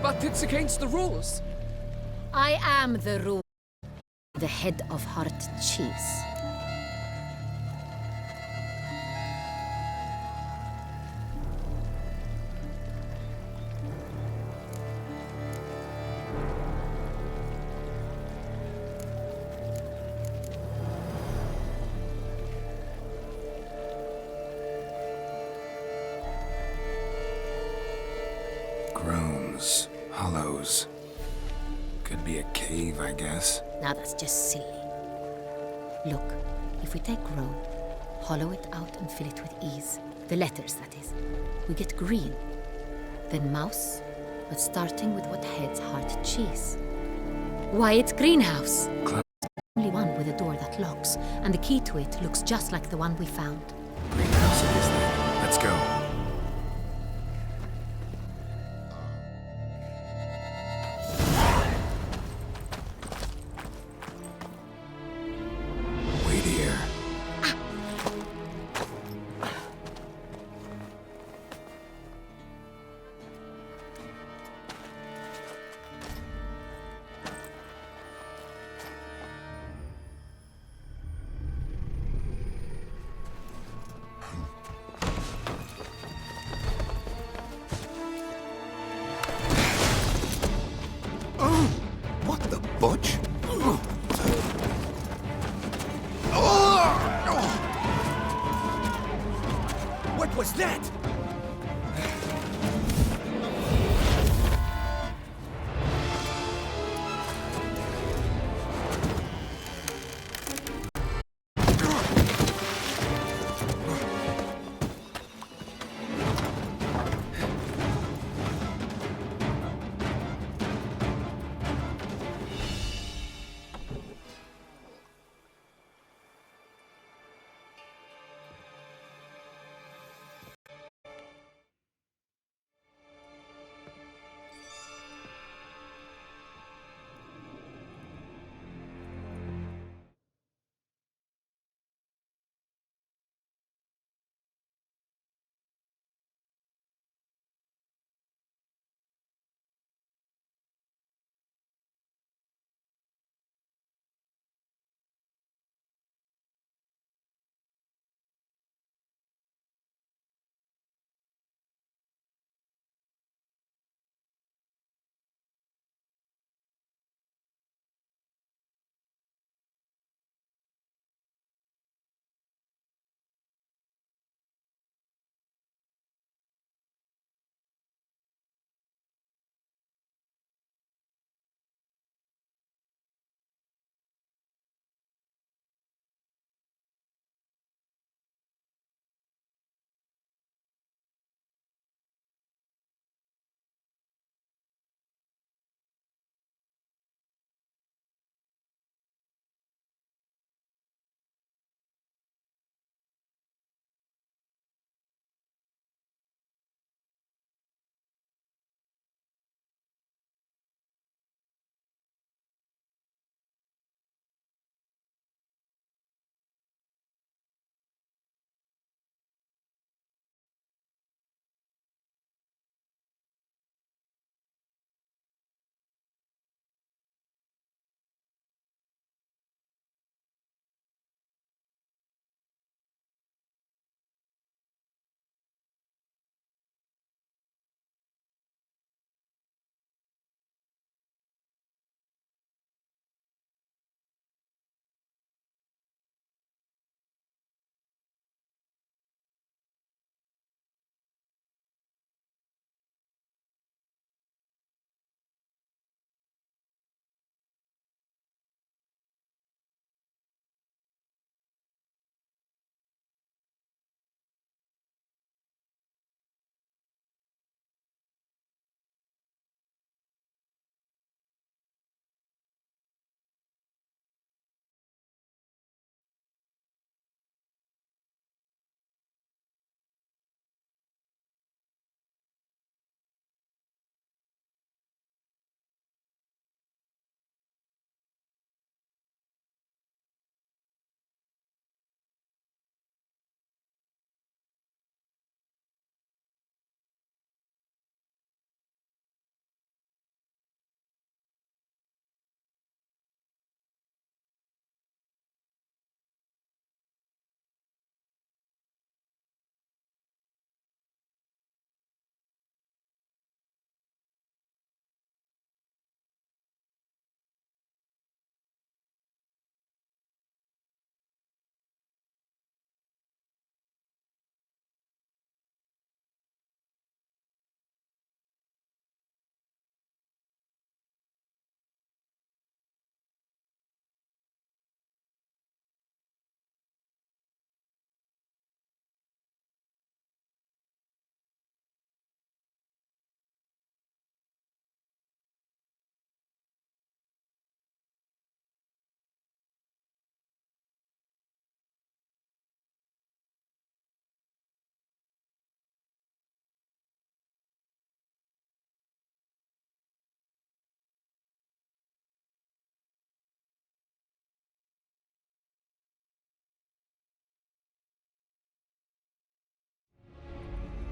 But it's against the rules. I am the rule. The head of heart cheese. Groans, hollows. Could be a cave, I guess. Now that's just silly. Look, if we take groan, hollow it out and fill it with ease. The letters, that is. We get green. Then mouse, but starting with what heads heart cheese. Why, it's greenhouse. Clever. Only one with a door that locks, and the key to it looks just like the one we found. Greenhouse it is then. Let's go. Wait here.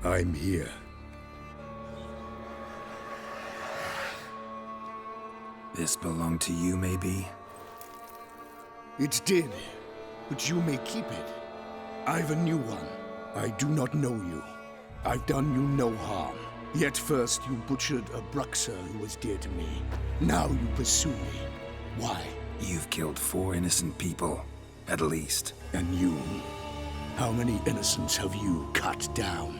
I'm here. This belonged to you, maybe? It did, but you may keep it. I've a new one. I do not know you. I've done you no harm. Yet first you butchered a Bruxer who was dear to me. Now you pursue me. Why? You've killed 4 innocent people, at least. And you? How many innocents have you cut down?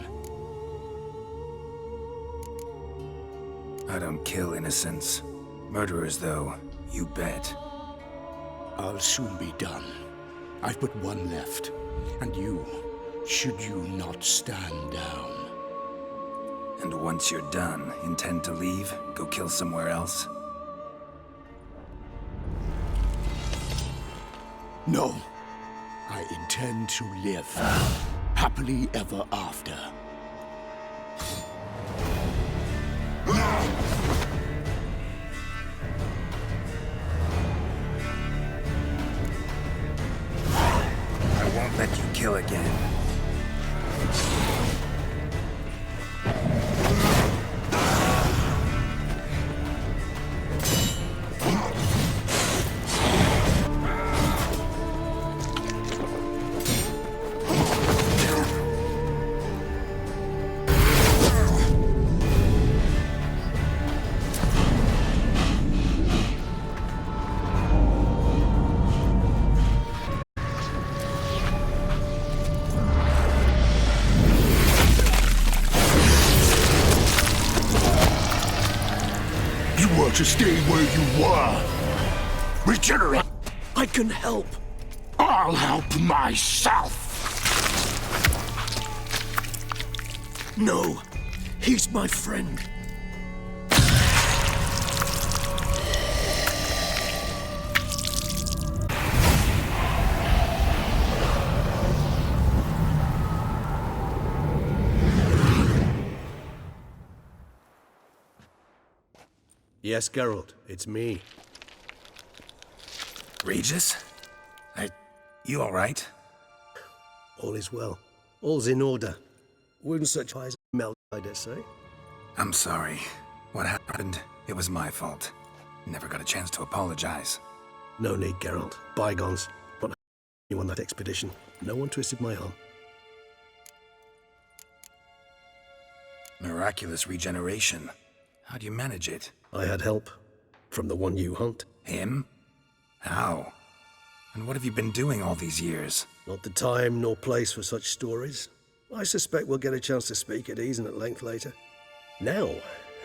I don't kill innocents. Murderers, though, you bet. I'll soon be done. I've but one left. And you, should you not stand down. And once you're done, intend to leave? Go kill somewhere else? No. I intend to live. Happily ever after. I won't let you kill again. To stay where you were. Regenerate. I can help. I'll help myself. No, he's my friend. Yes, Geralt, it's me. Regis? You alright? All is well. All's in order. Wouldn't such eyes melt, I dare say. I'm sorry. What happened, it was my fault. Never got a chance to apologize. No need, Geralt. Bygones. What you on that expedition? No one twisted my arm. Miraculous regeneration. How'd you manage it? I had help. From the one you hunt. Him? How? And what have you been doing all these years? Not the time nor place for such stories. I suspect we'll get a chance to speak at ease and at length later. Now,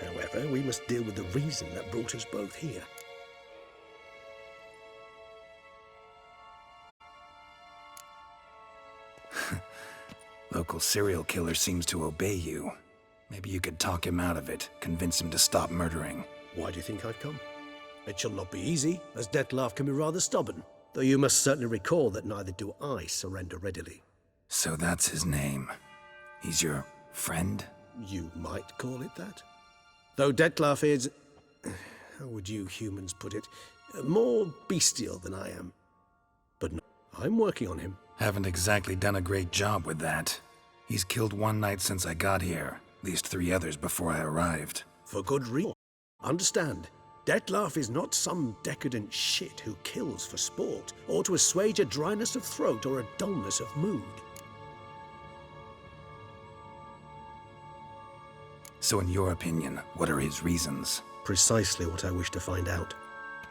however, we must deal with the reason that brought us both here. Local serial killer seems to obey you. Maybe you could talk him out of it, convince him to stop murdering. Why do you think I've come? It shall not be easy, as Dettlaff can be rather stubborn. Though you must certainly recall that neither do I surrender readily. So that's his name. He's your friend? You might call it that. Though Dettlaff is, how would you humans put it, more bestial than I am. But no, I'm working on him. Haven't exactly done a great job with that. He's killed 1 knight since I got here, at least 3 others before I arrived. For good reason. Understand, Dettlaff is not some decadent shit who kills for sport, or to assuage a dryness of throat or a dullness of mood. So in your opinion, what are his reasons? Precisely what I wish to find out.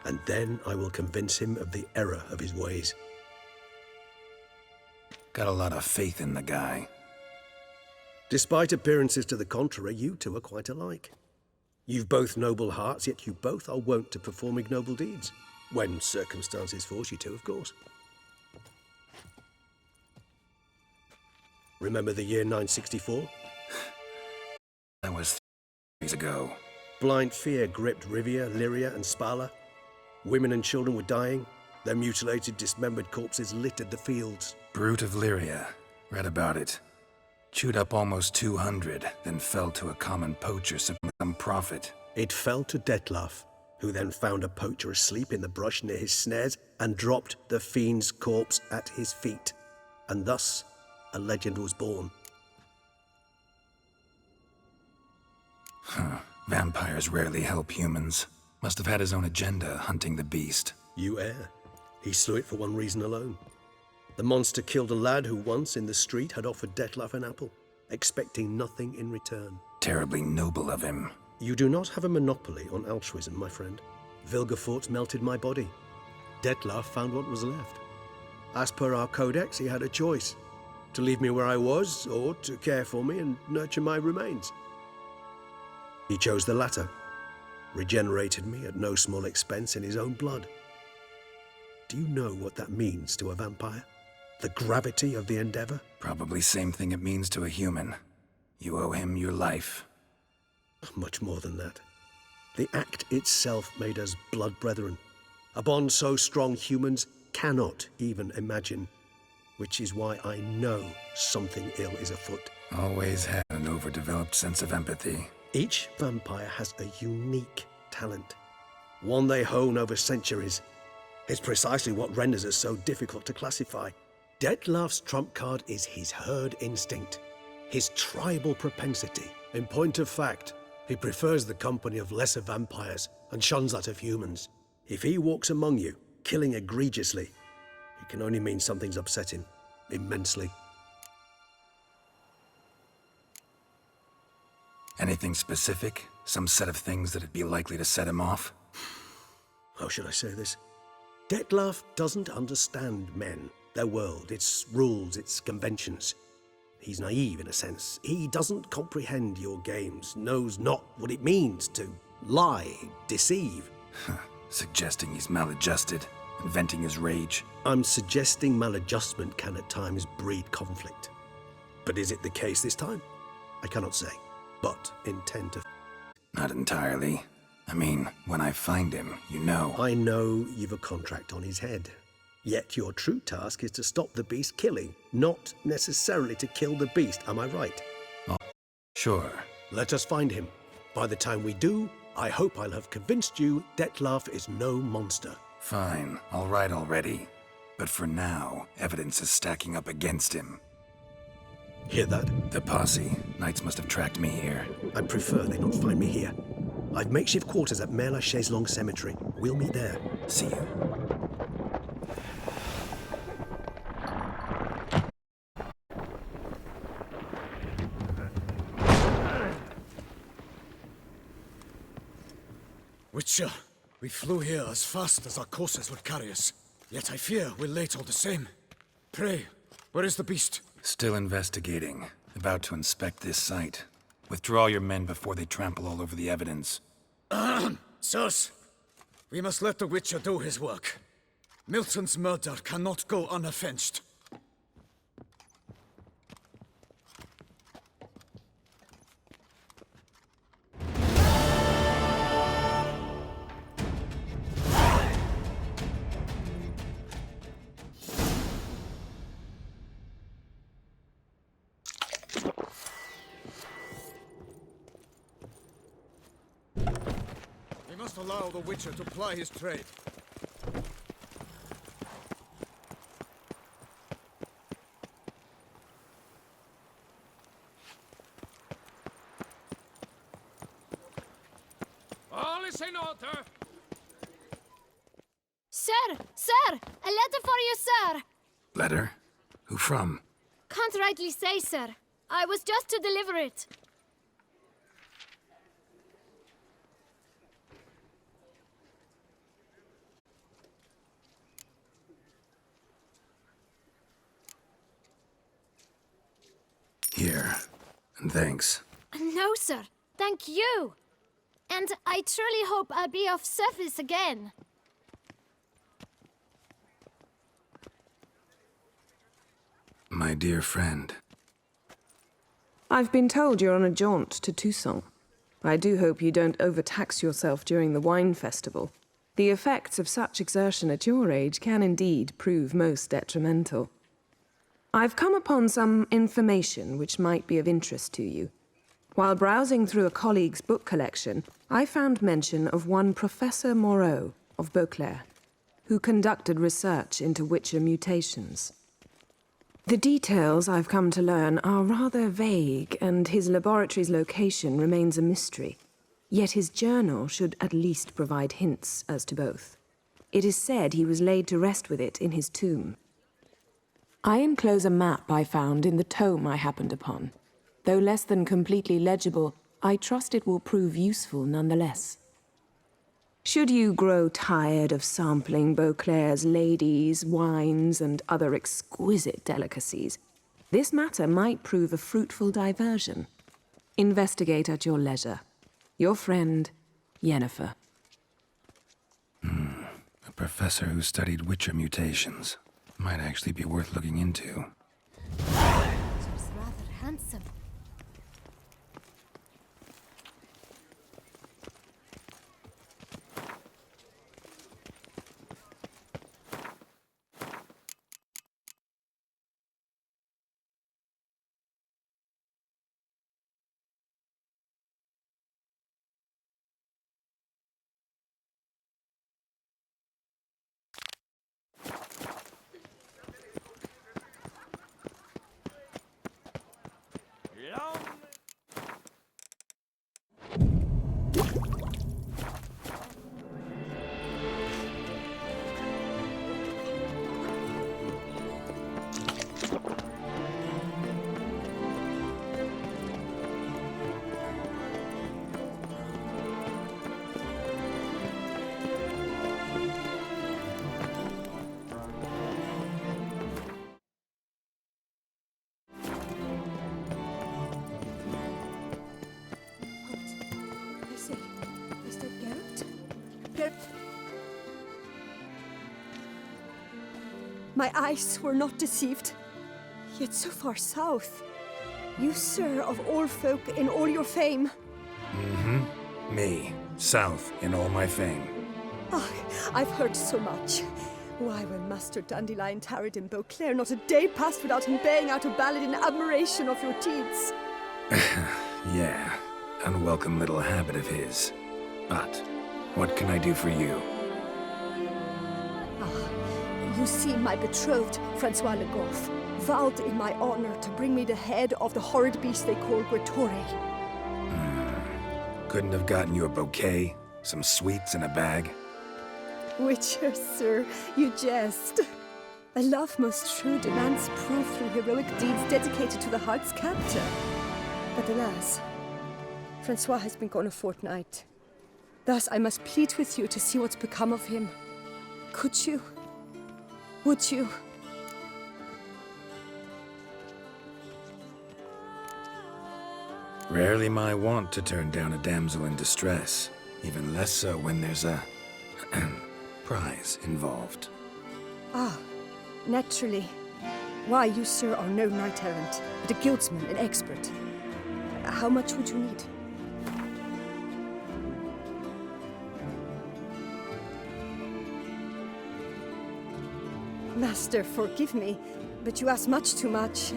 And then I will convince him of the error of his ways. Got a lot of faith in the guy. Despite appearances to the contrary, you two are quite alike. You've both noble hearts, yet you both are wont to perform ignoble deeds. When circumstances force you to, of course. Remember the year 964? That was 3 years ago. Blind fear gripped Rivia, Lyria, and Spala. Women and children were dying. Their mutilated, dismembered corpses littered the fields. Brute of Lyria. Read about it. Chewed up almost 200, then fell to a common poacher seeking some profit. It fell to Dettlaff, who then found a poacher asleep in the brush near his snares and dropped the fiend's corpse at his feet. And thus, a legend was born. Vampires rarely help humans. Must have had his own agenda hunting the beast. You err. He slew it for one reason alone. The monster killed a lad who once, in the street, had offered Dettlaff an apple, expecting nothing in return. Terribly noble of him. You do not have a monopoly on altruism, my friend. Vilgefortz melted my body. Dettlaff found what was left. As per our codex, he had a choice: to leave me where I was, or to care for me and nurture my remains. He chose the latter, regenerated me at no small expense in his own blood. Do you know what that means to a vampire? The gravity of the endeavor? Probably same thing it means to a human. You owe him your life. Much more than that. The act itself made us blood brethren. A bond so strong humans cannot even imagine. Which is why I know something ill is afoot. Always had an overdeveloped sense of empathy. Each vampire has a unique talent. One they hone over centuries. It's precisely what renders us so difficult to classify. Dettlaff's trump card is his herd instinct, his tribal propensity. In point of fact, he prefers the company of lesser vampires and shuns that of humans. If he walks among you, killing egregiously, it can only mean something's upset him, immensely. Anything specific? Some set of things that'd be likely to set him off? How should I say this? Dettlaff doesn't understand men, their world, its rules, its conventions. He's naive in a sense. He doesn't comprehend your games, knows not what it means to lie, deceive. Suggesting he's maladjusted, and venting his rage. I'm suggesting maladjustment can at times breed conflict. But is it the case this time? I cannot say, but intend to. Not entirely. I mean, when I find him, you know. I know you've a contract on his head. Yet your true task is to stop the beast killing, not necessarily to kill the beast, am I right? Oh, sure. Let us find him. By the time we do, I hope I'll have convinced you Dettlaff is no monster. Fine, all right already. But for now, evidence is stacking up against him. Hear that? The posse. Knights must have tracked me here. I prefer they not find me here. I've makeshift quarters at Mère Lachaise Long Cemetery. We'll meet there. See you. Witcher, we flew here as fast as our courses would carry us. Yet I fear we're late all the same. Pray, where is the beast? Still investigating. About to inspect this site. Withdraw your men before they trample all over the evidence. Sirs, we must let the Witcher do his work. Milton's murder cannot go unavenged. Allow the Witcher to ply his trade. All is in order. Sir! Sir! A letter for you, sir! Letter? Who from? Can't rightly say, sir. I was just to deliver it. Here. And thanks. No, sir. Thank you. And I truly hope I'll be of service again. My dear friend. I've been told you're on a jaunt to Toussaint. I do hope you don't overtax yourself during the wine festival. The effects of such exertion at your age can indeed prove most detrimental. I've come upon some information which might be of interest to you. While browsing through a colleague's book collection, I found mention of one Professor Moreau of Beauclair, who conducted research into Witcher mutations. The details I've come to learn are rather vague, and his laboratory's location remains a mystery. Yet his journal should at least provide hints as to both. It is said he was laid to rest with it in his tomb. I enclose a map I found in the tome I happened upon. Though less than completely legible, I trust it will prove useful nonetheless. Should you grow tired of sampling Beauclair's ladies, wines, and other exquisite delicacies, this matter might prove a fruitful diversion. Investigate at your leisure. Your friend, Yennefer. A professor who studied Witcher mutations. Might actually be worth looking into. She's rather handsome. My eyes were not deceived. Yet so far south. You, sir, of all folk in all your fame. Me, south in all my fame. Oh, I've heard so much. Why, when Master Dandelion tarried in Beauclair, not a day passed without him baying out a ballad in admiration of your deeds. Yeah, unwelcome little habit of his. But, what can I do for you? You see, my betrothed, Francois Le Goff, vowed in my honor to bring me the head of the horrid beast they call Gretore. Couldn't have gotten you a bouquet, some sweets in a bag? Witcher, sir, you jest. A love most true demands proof through heroic deeds dedicated to the heart's captor. But alas, Francois has been gone a fortnight. Thus I must plead with you to see what's become of him. Could you? Would you? Rarely my wont to turn down a damsel in distress. Even less so when there's a prize involved. Ah, naturally. Why, you, sir, are no knight-errant, but a guildsman, an expert. How much would you need? Master, forgive me, but you ask much too much.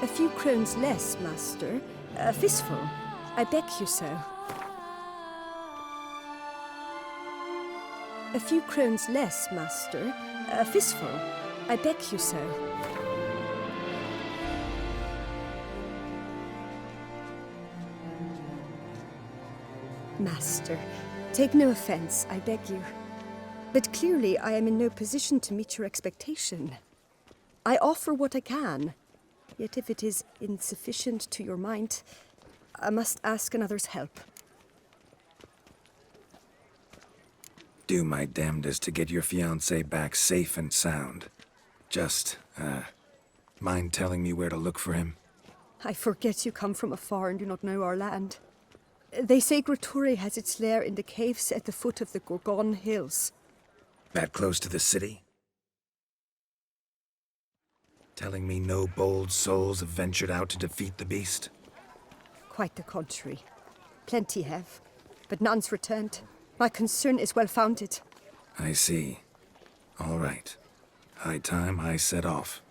A few crowns less, master. A fistful. I beg you so. A few crowns less, master. A fistful. I beg you so. Master, take no offense, I beg you. But clearly I am in no position to meet your expectation. I offer what I can, yet if it is insufficient to your mind, I must ask another's help. Do my damnedest to get your fiancé back safe and sound. Just, mind telling me where to look for him? I forget you come from afar and do not know our land. They say Gretore has its lair in the caves at the foot of the Gorgon Hills. That close to the city? Telling me no bold souls have ventured out to defeat the beast? Quite the contrary. Plenty have, but none's returned. My concern is well-founded. I see. All right. High time I set off.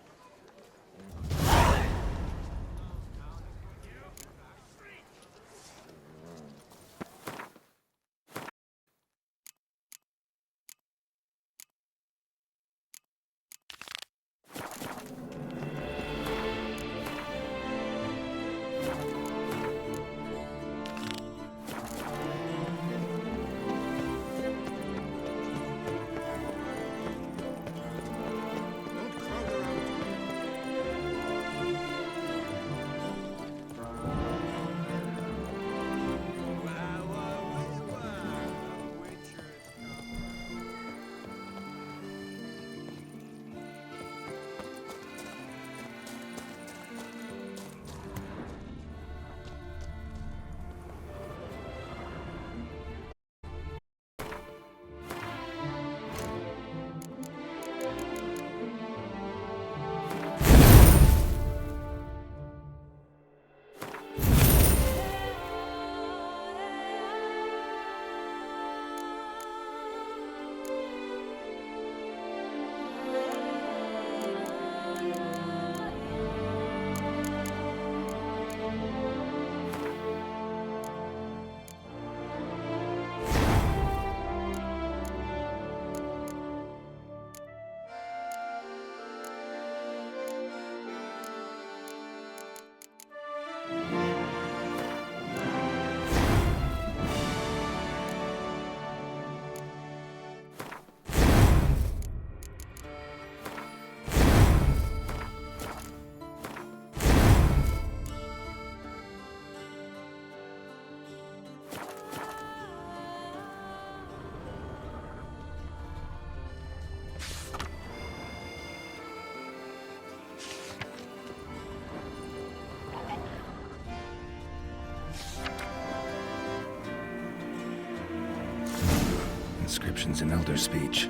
inscriptions in Elder speech.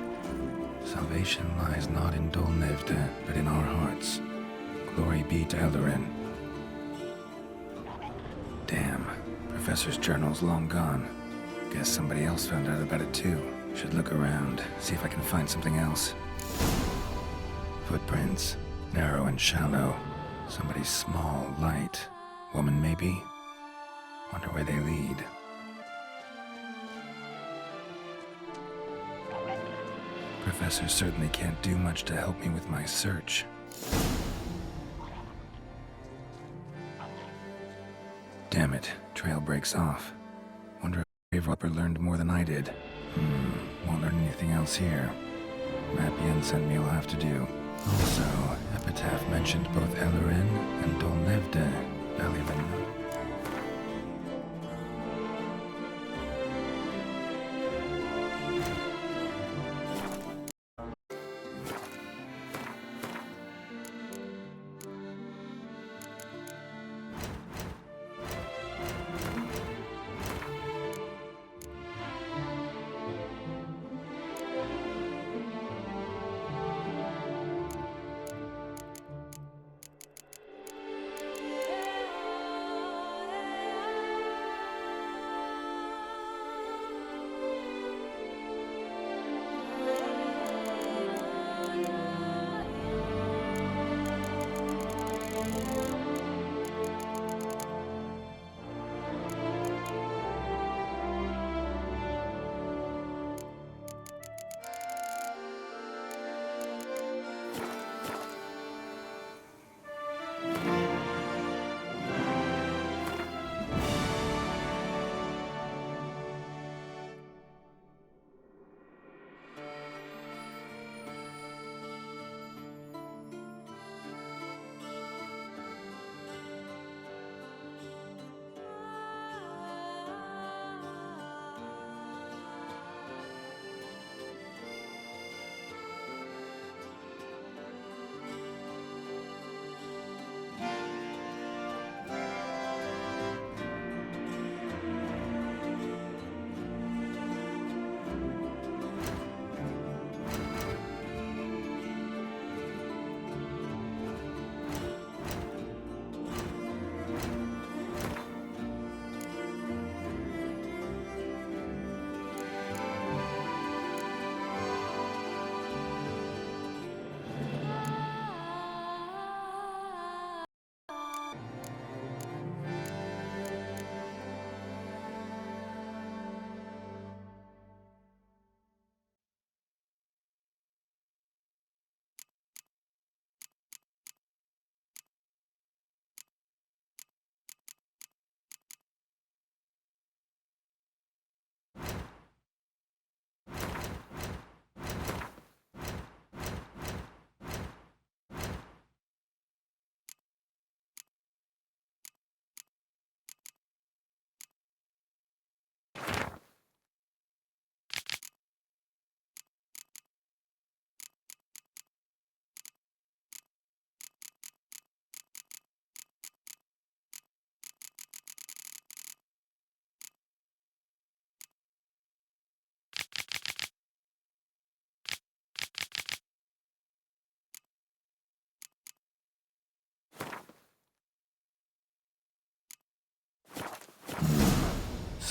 Salvation lies not in Dol Nevde, but in our hearts. Glory be to Eldarin. Damn, Professor's journal's long gone. Guess somebody else found out about it too. Should look around, see if I can find something else. Footprints, narrow and shallow. Somebody's small, light. Woman, maybe? Wonder where they lead. Professor certainly can't do much to help me with my search. Damn it, trail breaks off. Wonder if Graveropper learned more than I did. Won't learn anything else here. Map Yen sent me will have to do. Also, Epitaph mentioned both Eldarin and Dol Nevde, Ballyvan.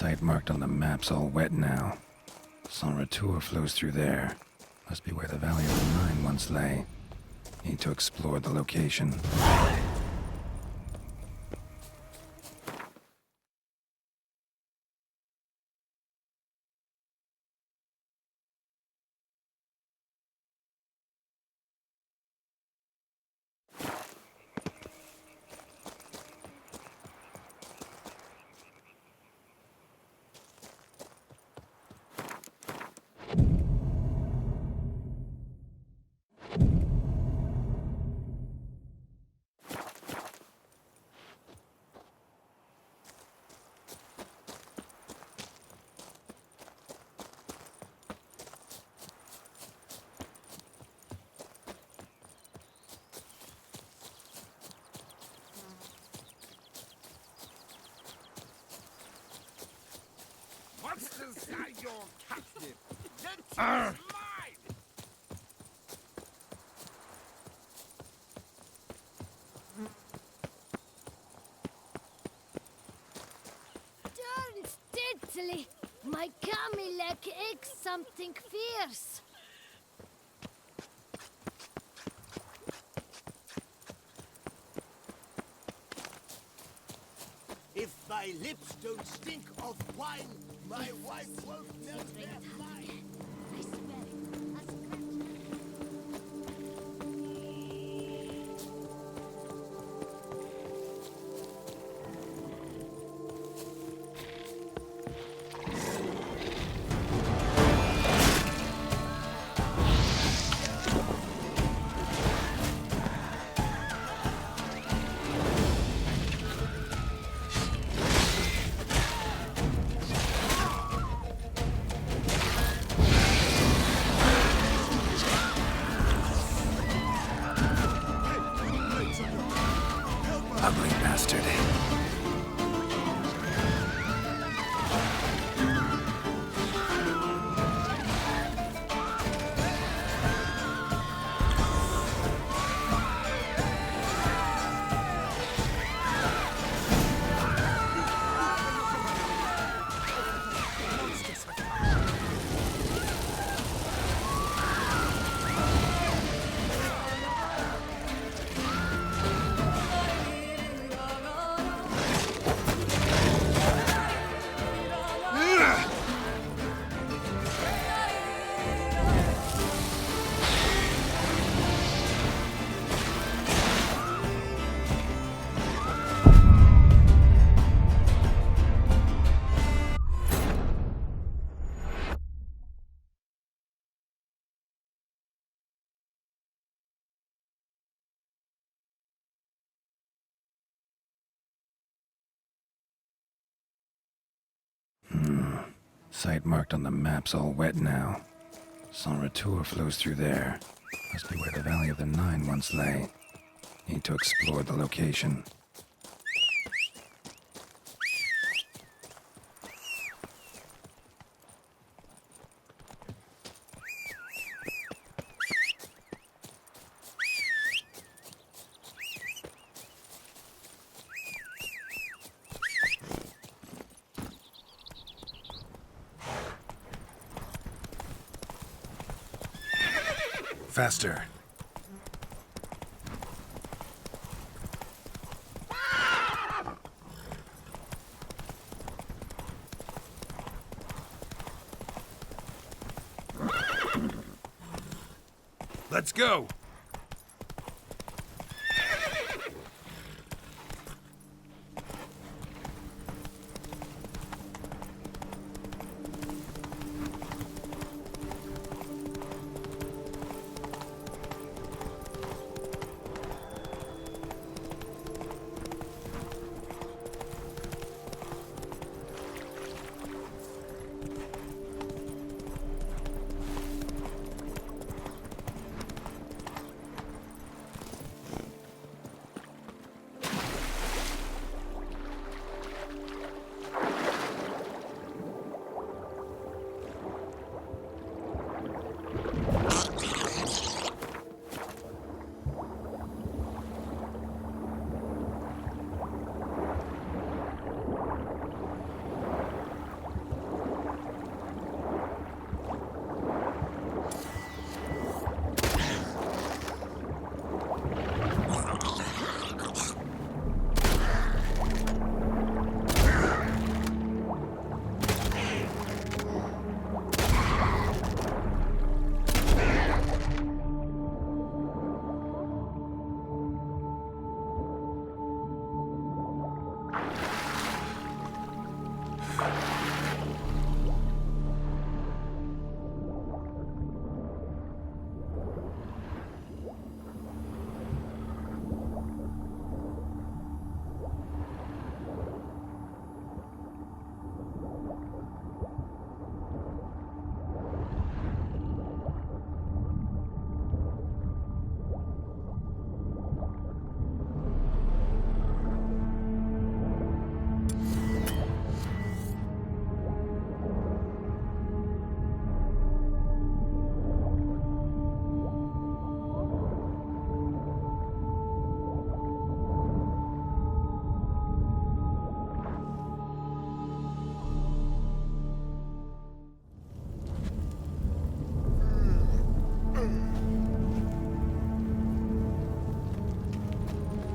Site marked on the map's all wet now. Sans Retour flows through there. Must be where the Valley of the Nine once lay. Need to explore the location. What's inside your captive? Darn steadily, my Camilek aches something fierce. If my lips don't stink of wine, my wife won't know their mind. I swear it. Ugly bastard. Site marked on the map's all wet now. Sans Retour flows through there. Must be where the Valley of the Nine once lay. Need to explore the location. Faster. Let's go!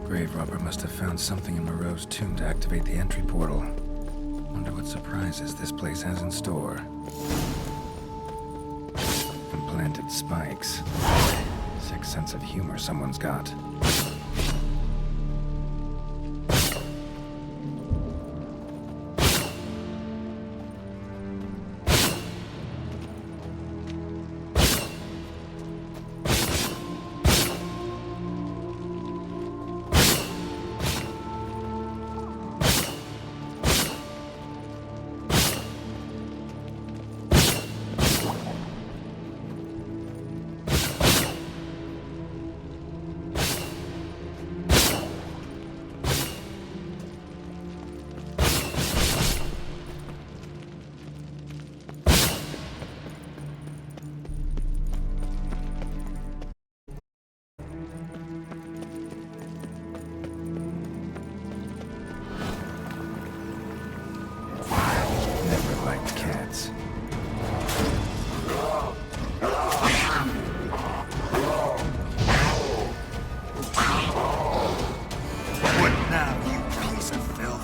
Grave robber must have found something in Moreau's tomb to activate the entry portal. Wonder what surprises this place has in store. Implanted spikes. Sick sense of humor someone's got. Never liked cats. What now, you piece of filth?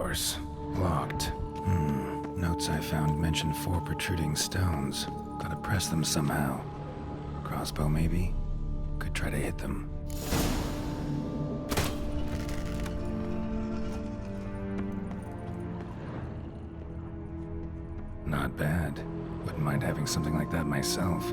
course. Locked. Notes I found mention 4 protruding stones. Gotta press them somehow. Crossbow, maybe? Could try to hit them. Not bad. Wouldn't mind having something like that myself.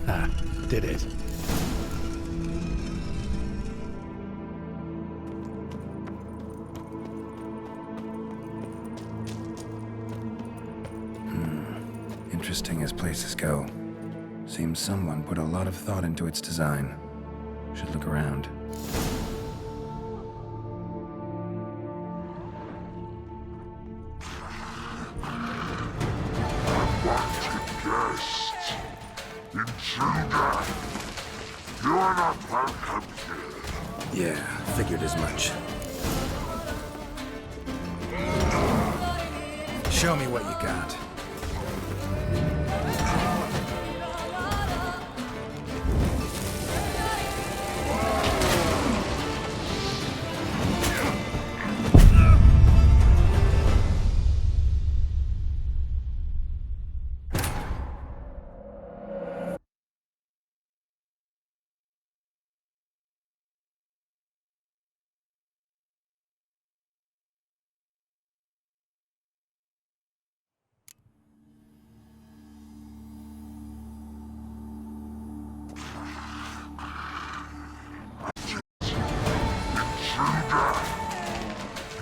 Ah, did it. Interesting as places go. Seems someone put a lot of thought into its design. Should look around. Intruder! You are not welcome here. Yeah, figured as much. Show me what you got.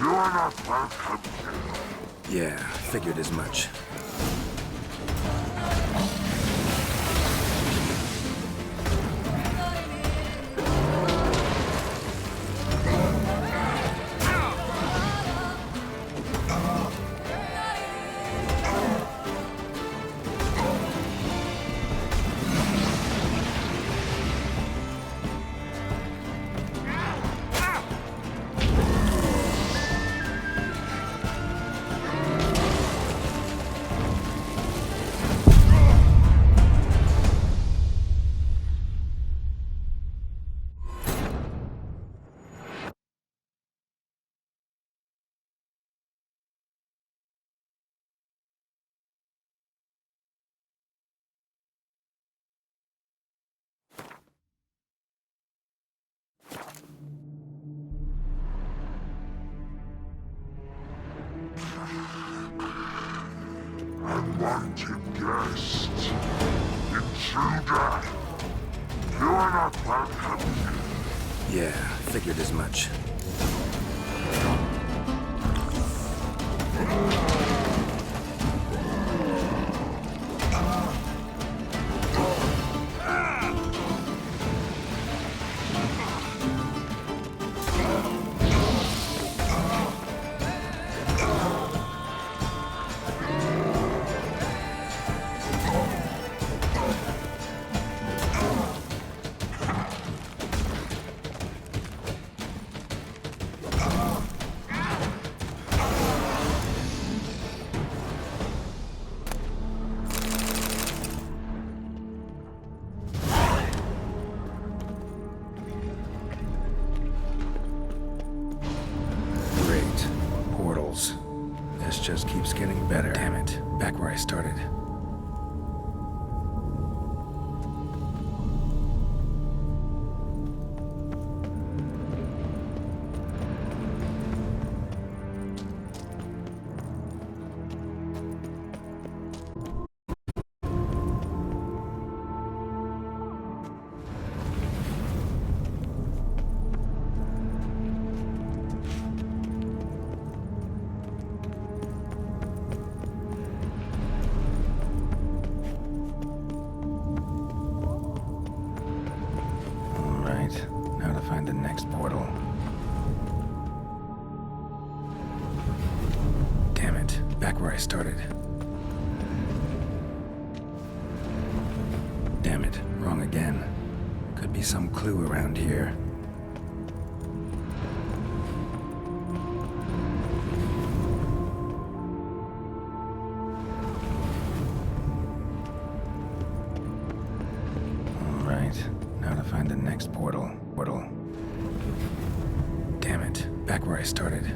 You are not welcome here. Yeah, figured as much. Unwanted guest. Intruder. You are not welcome here. Yeah, figured as much. This just keeps getting better. Damn it. Back where I started. Now to find the next portal. back where I started. Damn it, wrong again. Could be some clue around here. Alright, now to find the next portal. Damn it, back where I started.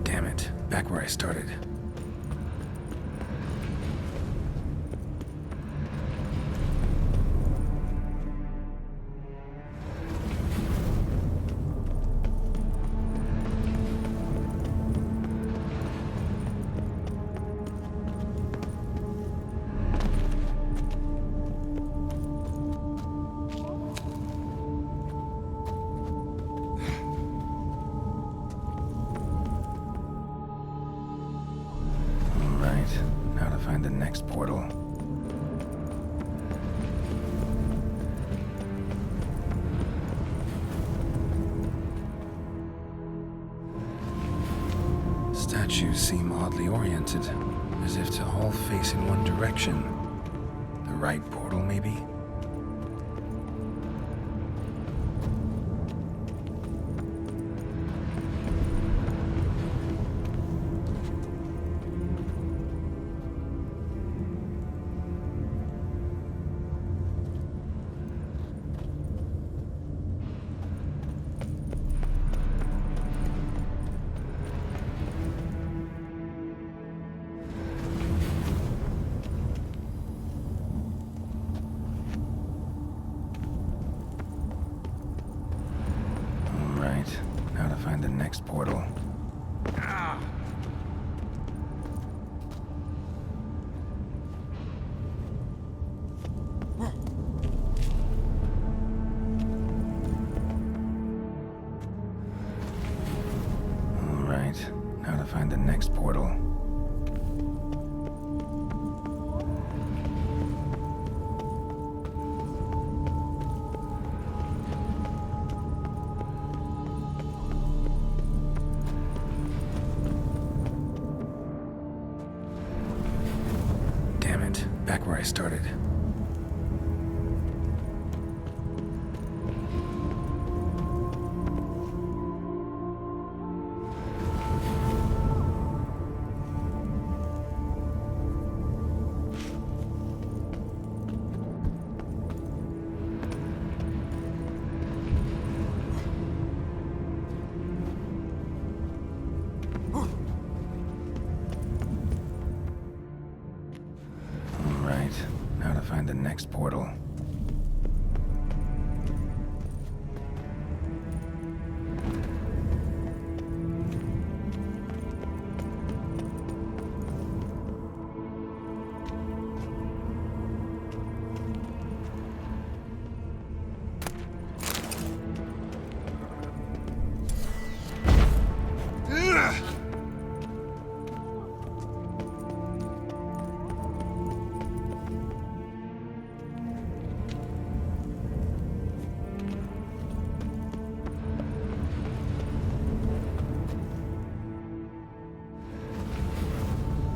Damn it, back where I started. Now to find the next portal. Statues seem oddly oriented, as if to all face in one direction. The right portal, maybe? Now to find the next portal. Alright, now to find the next portal. Back where I started. Now to find the next portal.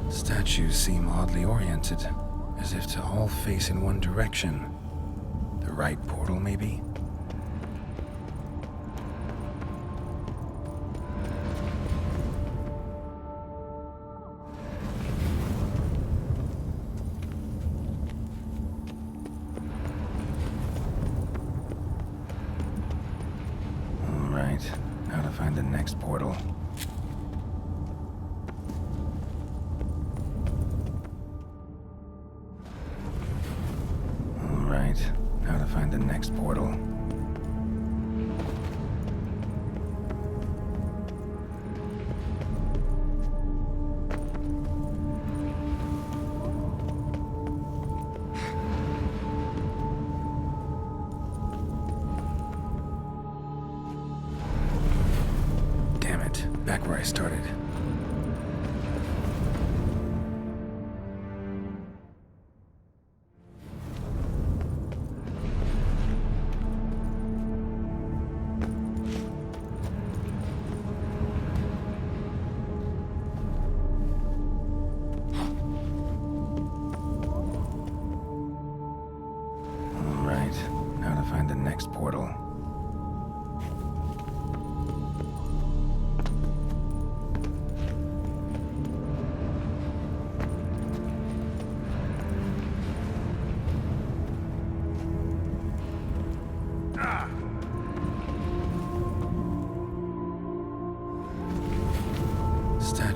Statues seem oddly oriented, as if to all face in one direction. The right portal, maybe? Alright, now to find the next portal. Now to find the next portal. Damn it, back where I started.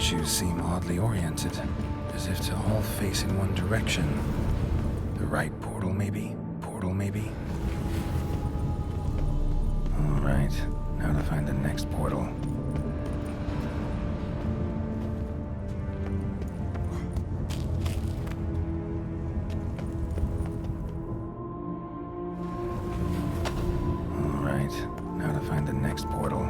Statues seem oddly oriented, as if to all face in one direction. The right portal, maybe? Portal, maybe? Alright, now to find the next portal. Alright, now to find the next portal.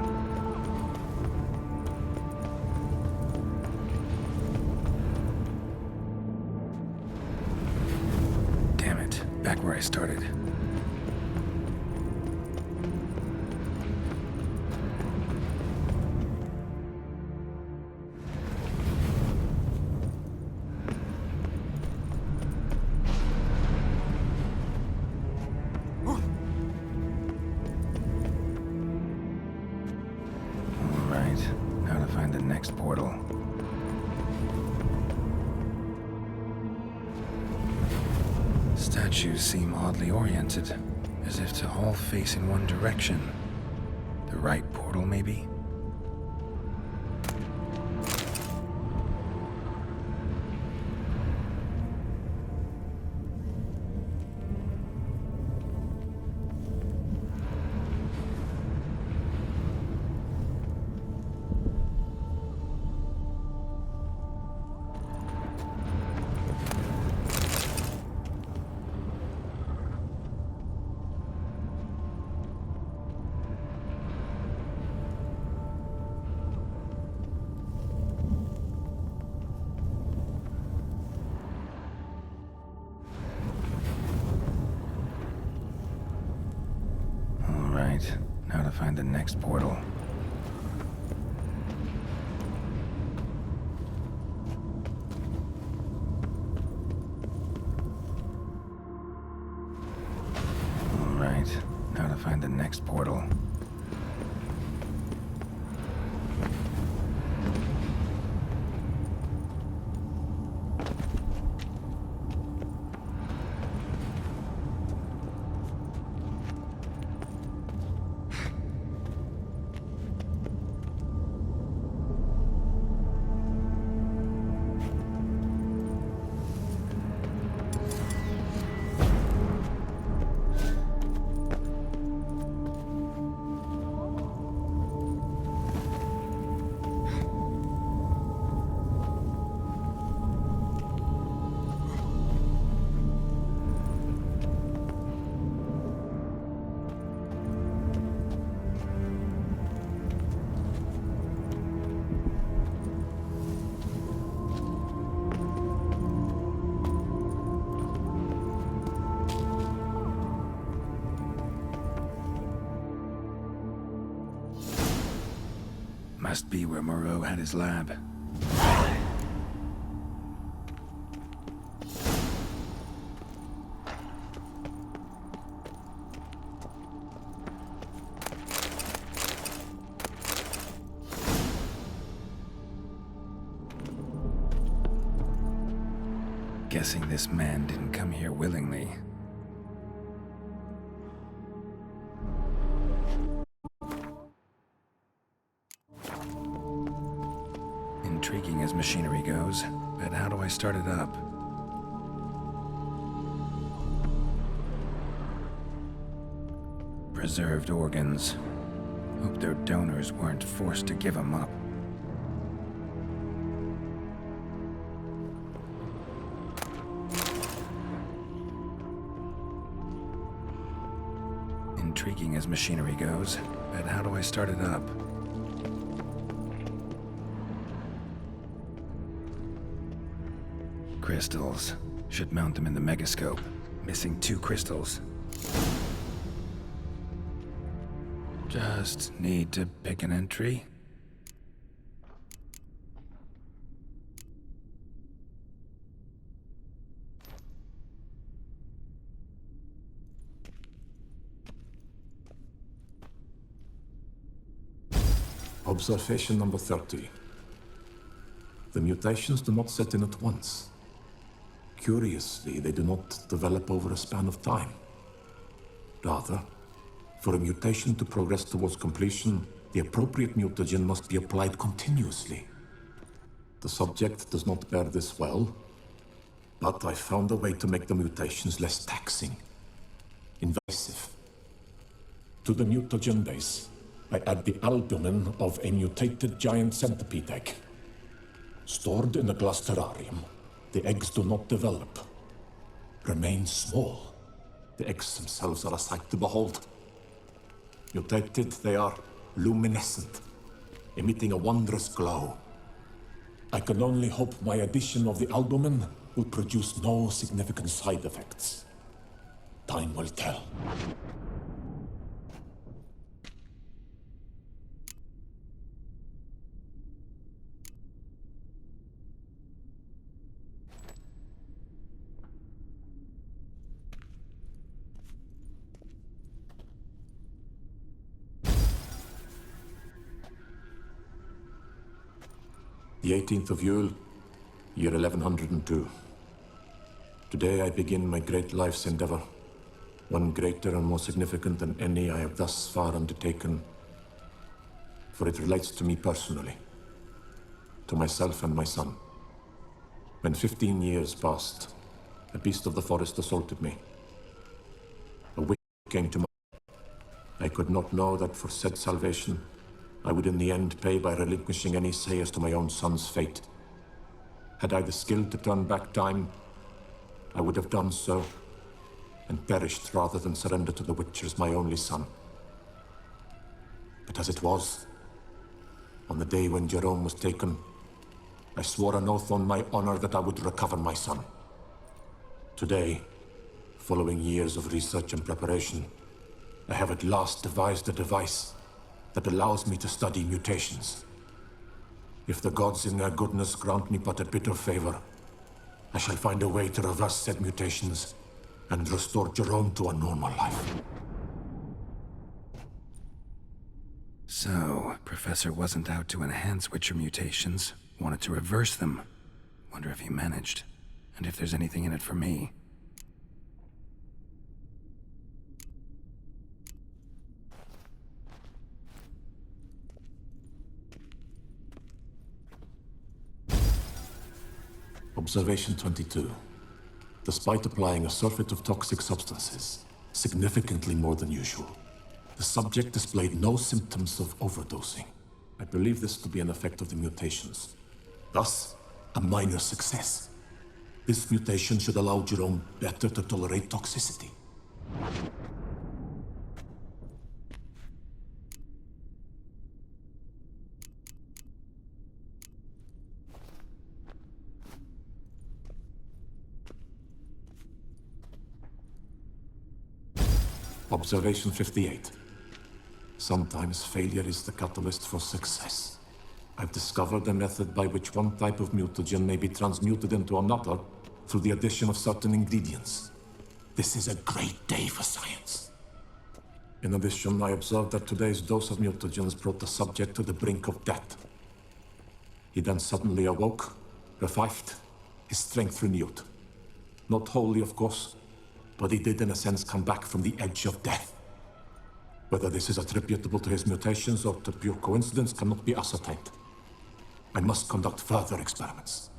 Damn it, back where I started. Now to find the next portal. Statues seem oddly oriented, as if to all face in one direction. The right portal, maybe? Now to find the next portal. Alright, now to find the next portal. Must be where Moreau had his lab. Guessing this man didn't come here willingly. Intriguing as machinery goes, but how do I start it up? Preserved organs. Hope their donors weren't forced to give them up. Intriguing as machinery goes, but how do I start it up? Crystals. Should mount them in the megascope. Missing 2 crystals. Just need to pick an entry. Observation number 30. The mutations do not set in at once. Curiously, they do not develop over a span of time. Rather, for a mutation to progress towards completion, the appropriate mutagen must be applied continuously. The subject does not bear this well, but I found a way to make the mutations less taxing, invasive. To the mutagen base, I add the albumin of a mutated giant centipede egg. Stored in a glass terrarium, the eggs do not develop, remain small. The eggs themselves are a sight to behold. Mutated, they are luminescent, emitting a wondrous glow. I can only hope my addition of the albumin will produce no significant side effects. Time will tell. The 18th of Yule, year 1102. Today I begin my great life's endeavor, one greater and more significant than any I have thus far undertaken, for it relates to me personally, to myself and my son. When 15 years passed, a beast of the forest assaulted me. A witch came to mind. I could not know that for said salvation, I would in the end pay by relinquishing any say as to my own son's fate. Had I the skill to turn back time, I would have done so, and perished rather than surrender to the Witchers my only son. But as it was, on the day when Jerome was taken, I swore an oath on my honor that I would recover my son. Today, following years of research and preparation, I have at last devised a device that allows me to study mutations. If the gods in their goodness grant me but a bit of favor, I shall find a way to reverse said mutations and restore Jerome to a normal life. So, Professor wasn't out to enhance Witcher mutations, wanted to reverse them. Wonder if he managed, and if there's anything in it for me. Observation 22. Despite applying a surfeit of toxic substances, significantly more than usual, the subject displayed no symptoms of overdosing. I believe this to be an effect of the mutations. Thus, a minor success. This mutation should allow Jerome better to tolerate toxicity. Observation 58. Sometimes failure is the catalyst for success. I've discovered a method by which one type of mutagen may be transmuted into another through the addition of certain ingredients. This is a great day for science. In addition, I observed that today's dose of mutagens brought the subject to the brink of death. He then suddenly awoke, revived, his strength renewed. Not wholly, of course, but he did in a sense come back from the edge of death. Whether this is attributable to his mutations or to pure coincidence cannot be ascertained. I must conduct further experiments.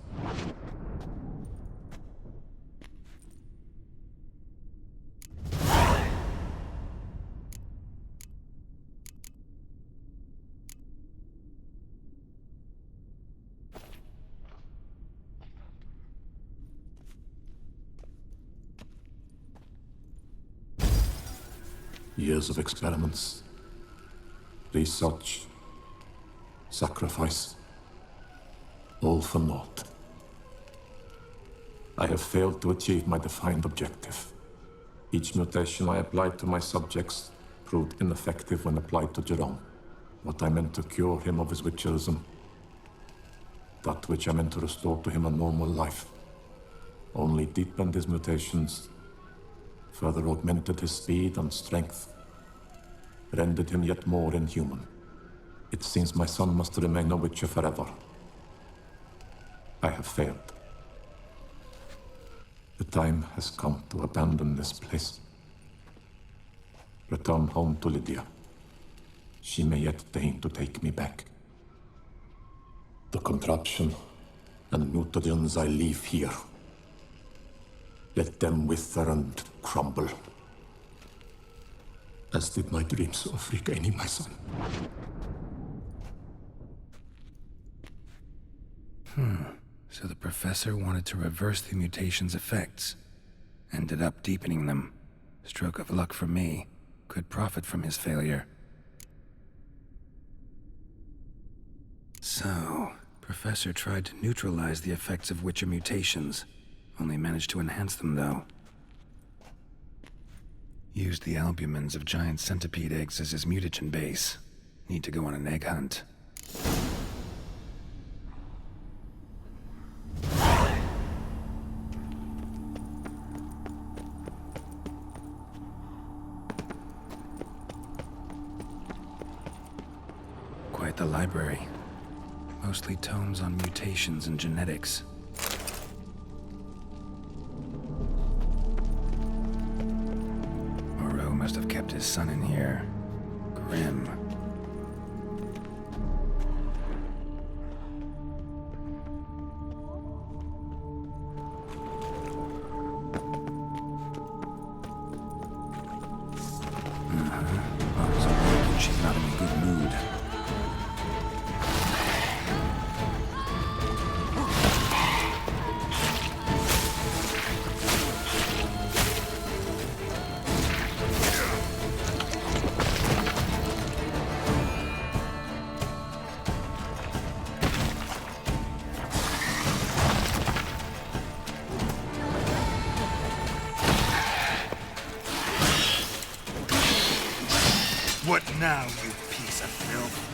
Years of experiments, research, sacrifice, all for naught. I have failed to achieve my defined objective. Each mutation I applied to my subjects proved ineffective when applied to Jerome. What I meant to cure him of his witcherism, that which I meant to restore to him a normal life, only deepened his mutations, further augmented his speed and strength, rendered him yet more inhuman. It seems my son must remain a witcher forever. I have failed. The time has come to abandon this place. Return home to Lydia. She may yet deign to take me back. The contraption and mutagens I leave here. Let them wither and crumble. As did my dreams of regaining my son. So the professor wanted to reverse the mutation's effects. Ended up deepening them. Stroke of luck for me. Could profit from his failure. So, Professor tried to neutralize the effects of Witcher mutations. Only managed to enhance them, though. Used the albumins of giant centipede eggs as his mutagen base. Need to go on an egg hunt. Quite the library. Mostly tomes on mutations and genetics. Moreau must have kept his son in here. Grim. Mom's awake and she's not in a good mood. What now, you piece of filth?